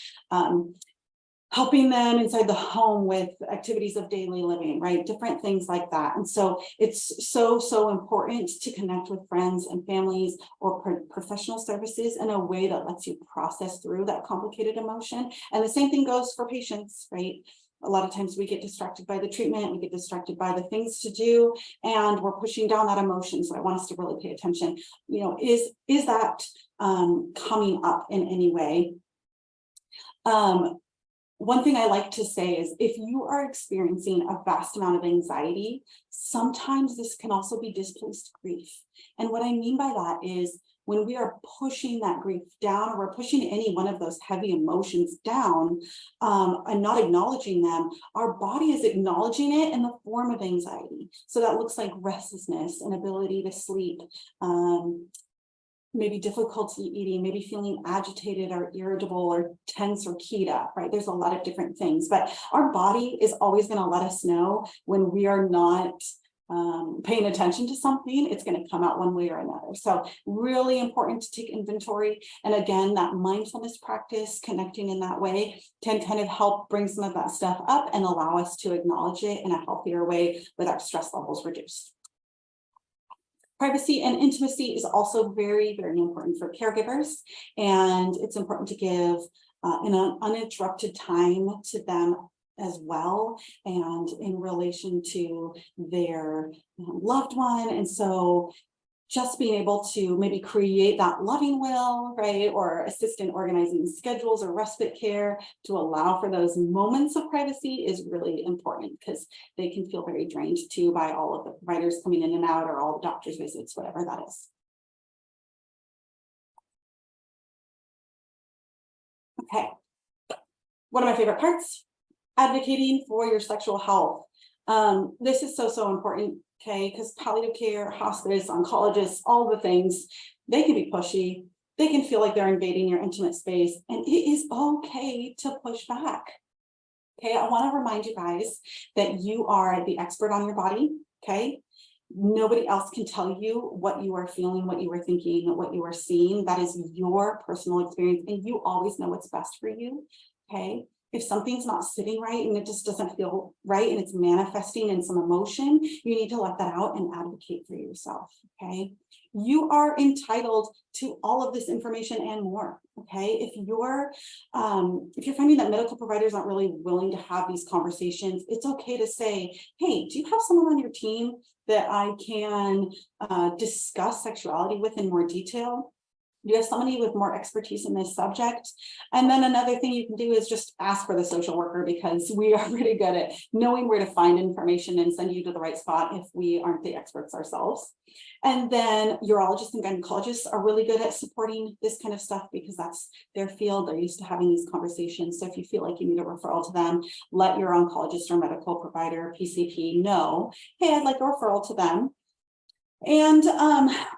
helping them inside the home with activities of daily living, right? Different things like that. And so it's so important to connect with friends and families or professional services in a way that lets you process through that complicated emotion. And the same thing goes for patients, right? A lot of times we get distracted by the treatment, we get distracted by the things to do, and we're pushing down that emotion. So I want us to really pay attention. You know, is that coming up in any way? One thing I like to say is, if you are experiencing a vast amount of anxiety, sometimes this can also be displaced grief. And what I mean by that is, when we are pushing that grief down, or we're pushing any one of those heavy emotions down, and not acknowledging them, our body is acknowledging it in the form of anxiety. So that looks like restlessness, inability to sleep, maybe difficulty eating, maybe feeling agitated or irritable or tense or keyed up, right? There's a lot of different things, but our body is always going to let us know when we are not paying attention to something. It's going to come out one way or another. So really important to take inventory. And again, that mindfulness practice, connecting in that way, can kind of help bring some of that stuff up and allow us to acknowledge it in a healthier way with our stress levels reduced. Privacy and intimacy is also very, very important for caregivers, and it's important to give an uninterrupted time to them as well, and in relation to their loved one. And so just being able to maybe create that loving will, right, or assist in organizing schedules or respite care to allow for those moments of privacy is really important, because they can feel very drained too by all of the providers coming in and out, or all the doctor's visits, whatever that is. Okay, one of my favorite parts, advocating for your sexual health. This is so important, okay, because palliative care, hospice, oncologists, all the things, they can be pushy. They can feel like they're invading your intimate space, and it is okay to push back. Okay, I want to remind you guys that you are the expert on your body, okay? Nobody else can tell you what you are feeling, what you are thinking, what you are seeing. That is your personal experience, and you always know what's best for you, okay? If something's not sitting right and it just doesn't feel right and it's manifesting in some emotion, you need to let that out and advocate for yourself, okay? You are entitled to all of this information and more, okay? If you're finding that medical providers aren't really willing to have these conversations, it's okay to say, hey, do you have someone on your team that I can discuss sexuality with in more detail? Do you have somebody with more expertise in this subject? And then another thing you can do is just ask for the social worker, because we are pretty good at knowing where to find information and send you to the right spot if we aren't the experts ourselves. And then urologists and gynecologists are really good at supporting this kind of stuff, because that's their field. They're used to having these conversations. So if you feel like you need a referral to them, let your oncologist or medical provider, PCP, know, hey, I'd like a referral to them. And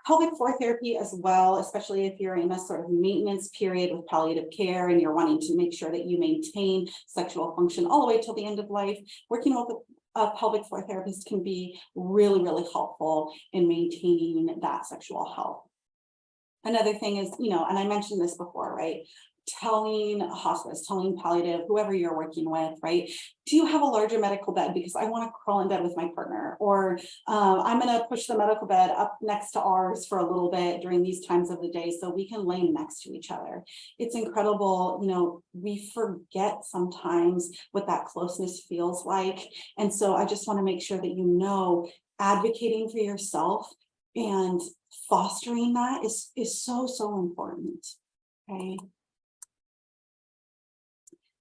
pelvic floor therapy as well, especially if you're in a sort of maintenance period with palliative care and you're wanting to make sure that you maintain sexual function all the way till the end of life. Working with a pelvic floor therapist can be really, really helpful in maintaining that sexual health. Another thing is, and I mentioned this before, right? Telling hospice, telling palliative, whoever you're working with, right? Do you have a larger medical bed? Because I want to crawl in bed with my partner, or I'm going to push the medical bed up next to ours for a little bit during these times of the day so we can lay next to each other. It's incredible. We forget sometimes what that closeness feels like. And so I just want to make sure that advocating for yourself and fostering that is so important. Okay.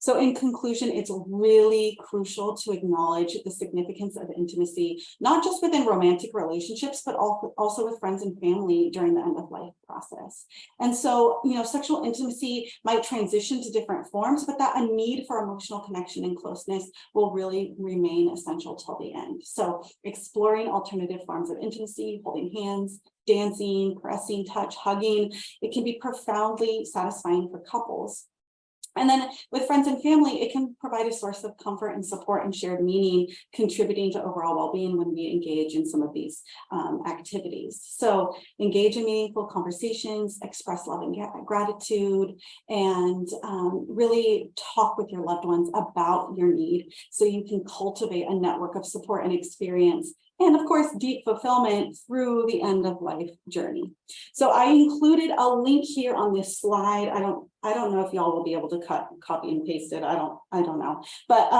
So in conclusion, it's really crucial to acknowledge the significance of intimacy, not just within romantic relationships, but also with friends and family during the end of life process. And so, sexual intimacy might transition to different forms, but that a need for emotional connection and closeness will really remain essential till the end. So exploring alternative forms of intimacy, holding hands, dancing, caressing, touch, hugging, it can be profoundly satisfying for couples. And then with friends and family, it can provide a source of comfort and support and shared meaning, contributing to overall well-being when we engage in some of these activities. So engage in meaningful conversations, express love and gratitude, and really talk with your loved ones about your need so you can cultivate a network of support and experience. And of course, deep fulfillment through the end of life journey. So I included a link here on this slide. I don't know if y'all will be able to copy and paste it. I don't know. But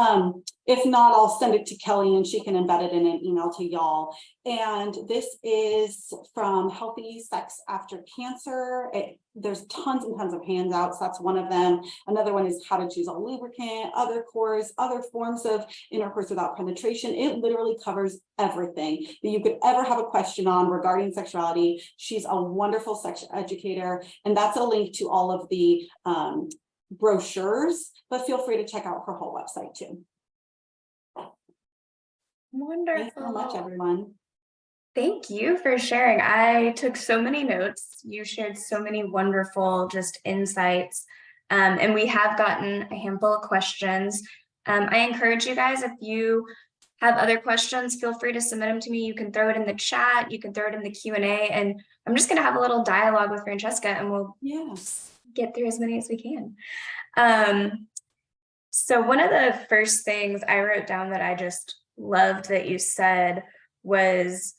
If not, I'll send it to Kelly and she can embed it in an email to y'all. And this is from Healthy Sex After Cancer. There's tons and tons of handouts. That's one of them. Another one is how to choose a lubricant, other cores, other forms of intercourse without penetration. It literally covers everything that you could ever have a question on regarding sexuality. She's a wonderful sex educator, and that's a link to all of the brochures, but feel free to check out her whole website too. Wonderful. Thanks so much, everyone. Thank you for sharing. I took so many notes. You shared so many wonderful just insights. And we have gotten a handful of questions. I encourage you guys, if you have other questions, feel free to submit them to me. You can throw it in the chat, you can throw it in the Q&A, and I'm just going to have a little dialogue with Francesca and we'll get through as many as we can. So one of the first things I wrote down that I just loved that you said was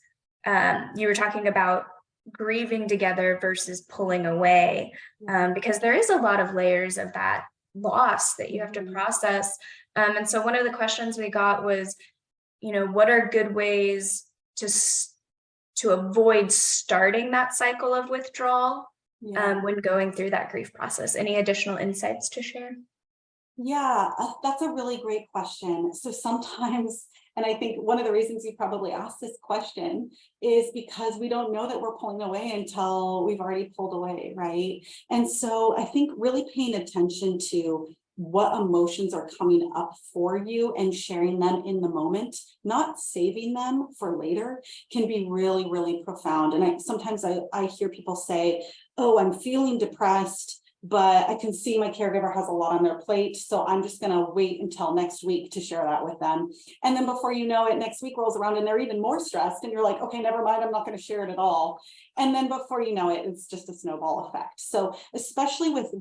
you were talking about grieving together versus pulling away, because there is a lot of layers of that loss that you have to process. And so one of the questions we got was, you know, what are good ways to avoid starting that cycle of withdrawal when going through that grief process? Any additional insights to share? Yeah, that's a really great question. So sometimes, and I think one of the reasons you probably asked this question is because we don't know that we're pulling away until we've already pulled away, right? And so I think really paying attention to what emotions are coming up for you and sharing them in the moment, not saving them for later, can be really, really profound. And sometimes I hear people say, oh, I'm feeling depressed, but I can see my caregiver has a lot on their plate, so I'm just going to wait until next week to share that with them. And then before you know it, next week rolls around and they're even more stressed and you're like, okay, never mind, I'm not going to share it at all. And then before you know it, it's just a snowball effect. So especially with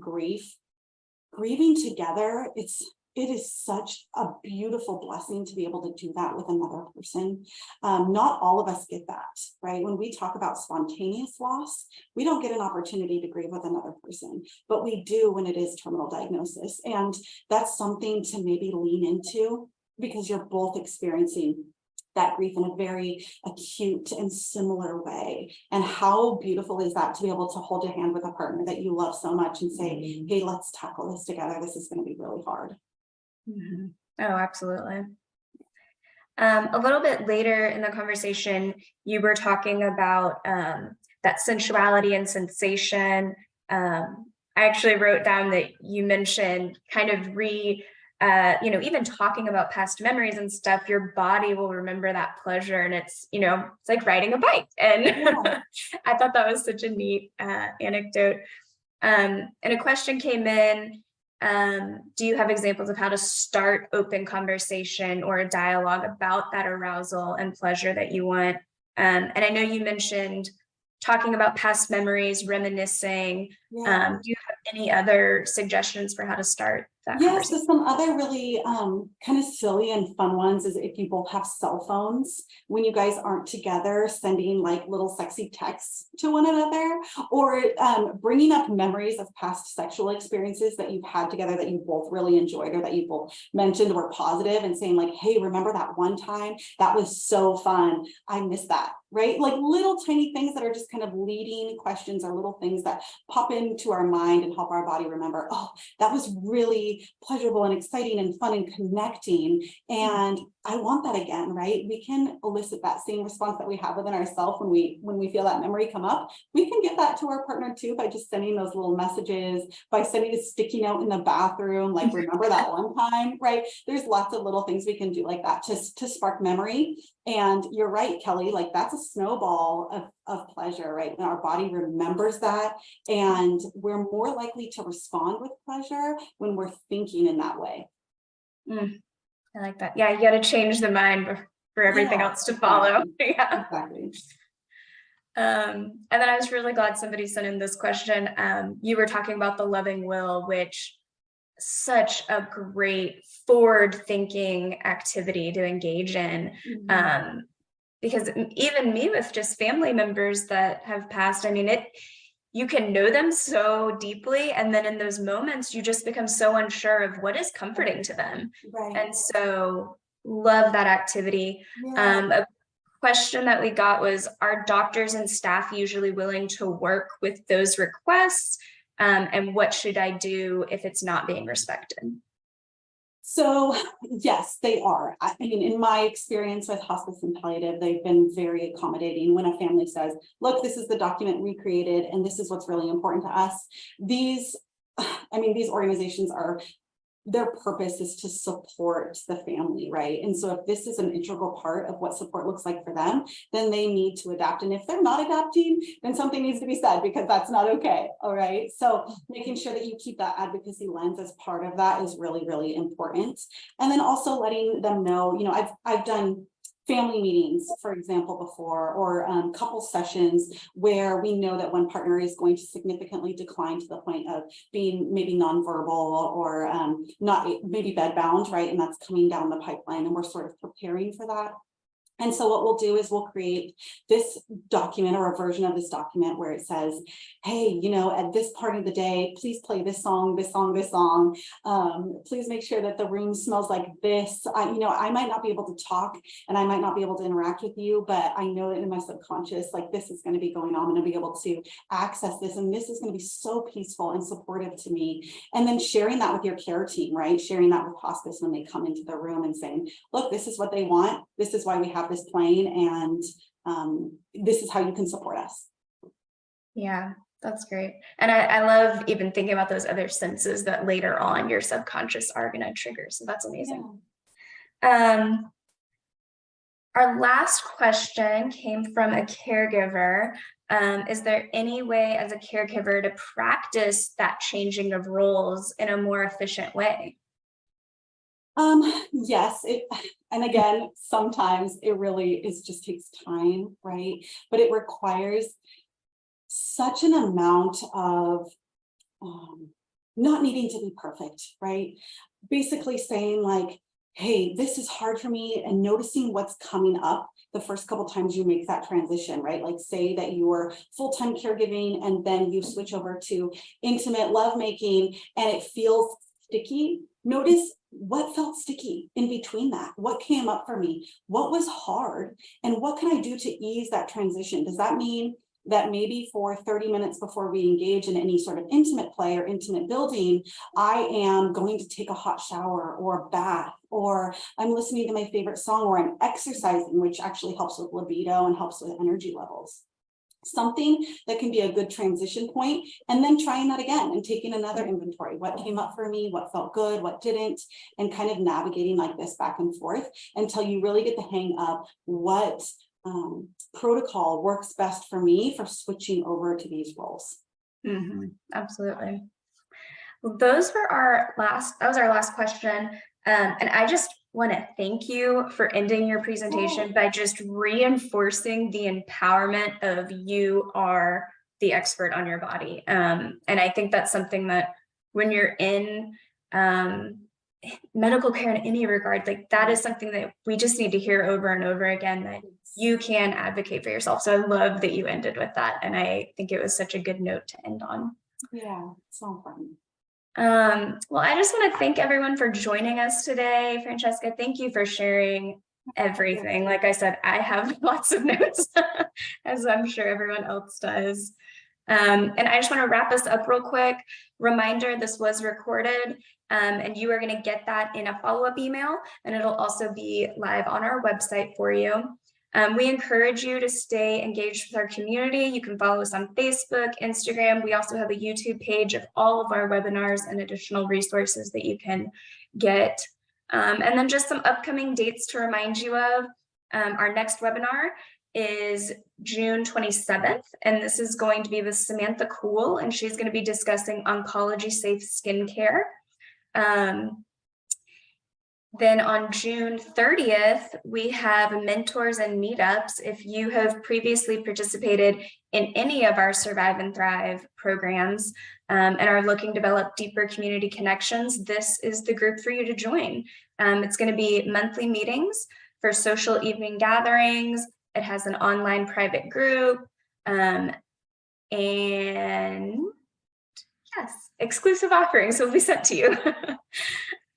grieving together, it is such a beautiful blessing to be able to do that with another person. Not all of us get that, right? When we talk about spontaneous loss, we don't get an opportunity to grieve with another person, but we do when it is terminal diagnosis. And that's something to maybe lean into because you're both experiencing that grief in a very acute and similar way. And how beautiful is that to be able to hold a hand with a partner that you love so much and say, hey, let's tackle this together. This is going to be really hard. Mm-hmm. Oh, absolutely. A little bit later in the conversation, you were talking about that sensuality and sensation. I actually wrote down that you mentioned kind of even talking about past memories and stuff, your body will remember that pleasure, and it's like riding a bike. And I thought that was such a neat anecdote. And a question came in. Do you have examples of how to start open conversation or a dialogue about that arousal and pleasure that you want? And I know you mentioned talking about past memories, reminiscing. Do you have any other suggestions for how to start that conversation? So some other really kind of silly and fun ones is if you both have cell phones, when you guys aren't together, sending like little sexy texts to one another, or bringing up memories of past sexual experiences that you've had together that you both really enjoyed or that you both mentioned were positive, and saying like, hey, remember that one time? That was so fun. I miss that, right? Like little tiny things that are just kind of leading questions or little things that pop into our mind and help our body remember, oh, that was really pleasurable and exciting and fun and connecting, and I want that again, right? We can elicit that same response that we have within ourselves when we feel that memory come up. We can give that to our partner too by just sending those little messages, by sending a sticky note in the bathroom, like remember that one time, right? There's lots of little things we can do like that to spark memory. And you're right, Kelly, like that's a snowball of pleasure, right? And our body remembers that, and we're more likely to respond with pleasure when we're thinking in that way. I like that. Yeah, you got to change the mind for everything else to follow. Exactly. And then I was really glad somebody sent in this question. You were talking about the loving will, which such a great forward-thinking activity to engage in. Because even me with just family members that have passed, I mean, you can know them so deeply, and then in those moments you just become so unsure of what is comforting to them. Right. And so love that activity. Yeah. A question that we got was, are doctors and staff usually willing to work with those requests? And what should I do if it's not being respected? So yes, they are. I mean, in my experience with hospice and palliative, they've been very accommodating when a family says, look, this is the document we created, and this is what's really important to us. These, I mean, these organizations are, their purpose is to support the family, right? And so if this is an integral part of what support looks like for them, then they need to adapt. And if they're not adapting, then something needs to be said, because that's not okay. All right. So making sure that you keep that advocacy lens as part of that is really, really important. And then also letting them know, you know, I've done family meetings, for example, before, or couple sessions where we know that one partner is going to significantly decline to the point of being maybe nonverbal, or not maybe bedbound, right? And that's coming down the pipeline, and we're sort of preparing for that. And so what we'll do is we'll create this document, or a version of this document, where it says, hey, you know, at this part of the day, please play this song, this song, this song. Please make sure that the room smells like this. You know, I might not be able to talk, and I might not be able to interact with you, but I know that in my subconscious, like, this is going to be going on. I'm going to be able to access this, and this is going to be so peaceful and supportive to me. And then sharing that with your care team, right? Sharing that with hospice when they come into the room, and saying, look, this is what they want. This is why we have this plane, and this is how you can support us. Yeah, that's great. And I love even thinking about those other senses that later on your subconscious are going to trigger. So that's amazing. Yeah. Our last question came from a caregiver. Is there any way as a caregiver to practice that changing of roles in a more efficient way? Yes, and again, sometimes it really just takes time, right? But it requires such an amount of not needing to be perfect, right? Basically saying, like, hey, this is hard for me, and noticing what's coming up the first couple times you make that transition, right? Like, say that you were full-time caregiving, and then you switch over to intimate lovemaking, and it feels sticky. Notice what felt sticky in between that. What came up for me? What was hard? And what can I do to ease that transition? Does that mean that maybe for 30 minutes before we engage in any sort of intimate play or intimate building, I am going to take a hot shower or a bath, or I'm listening to my favorite song, or I'm exercising, which actually helps with libido and helps with energy levels? Something that can be a good transition point, and then trying that again and taking another inventory. What came up for me, what felt good, what didn't, and kind of navigating like this back and forth until you really get the hang of what protocol works best for me for switching over to these roles. Absolutely. Well, that was our last question. And I just want to thank you for ending your presentation by just reinforcing the empowerment of you are the expert on your body. And I think that's something that when you're in medical care in any regard, like, that is something that we just need to hear over and over again, that you can advocate for yourself. So I love that you ended with that. And I think it was such a good note to end on. Yeah, so important. Well, I just want to thank everyone for joining us today. Francesca, thank you for sharing everything. Like I said, I have lots of notes, as I'm sure everyone else does. And I just want to wrap us up real quick. Reminder, this was recorded, and you are going to get that in a follow-up email, and it'll also be live on our website for you. We encourage you to stay engaged with our community. You can follow us on Facebook, Instagram. We also have a YouTube page of all of our webinars and additional resources that you can get. And then just some upcoming dates to remind you of. Our next webinar is June 27th, and this is going to be with Samantha Cool, and she's going to be discussing oncology safe skincare. Then on June 30th, we have mentors and meetups. If you have previously participated in any of our Survive and Thrive programs and are looking to develop deeper community connections, this is the group for you to join. It's going to be monthly meetings for social evening gatherings. It has an online private group. And And yes, exclusive offerings will be sent to you.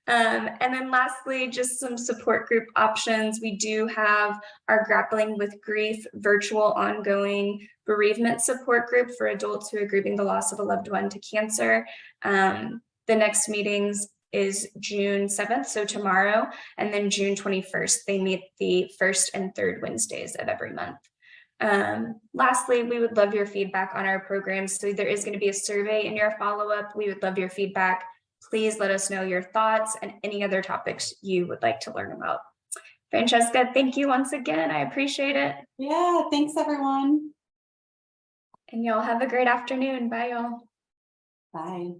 And then lastly, just some support group options. We do have our Grappling with Grief virtual ongoing bereavement support group for adults who are grieving the loss of a loved one to cancer. The next meetings is June 7th, so tomorrow, and then June 21st. They meet the first and third Wednesdays of every month. Lastly, we would love your feedback on our programs. So there is going to be a survey in your follow-up. We would love your feedback. Please let us know your thoughts and any other topics you would like to learn about. Francesca, thank you once again. I appreciate it. Yeah, thanks everyone. And y'all have a great afternoon. Bye, y'all. Bye.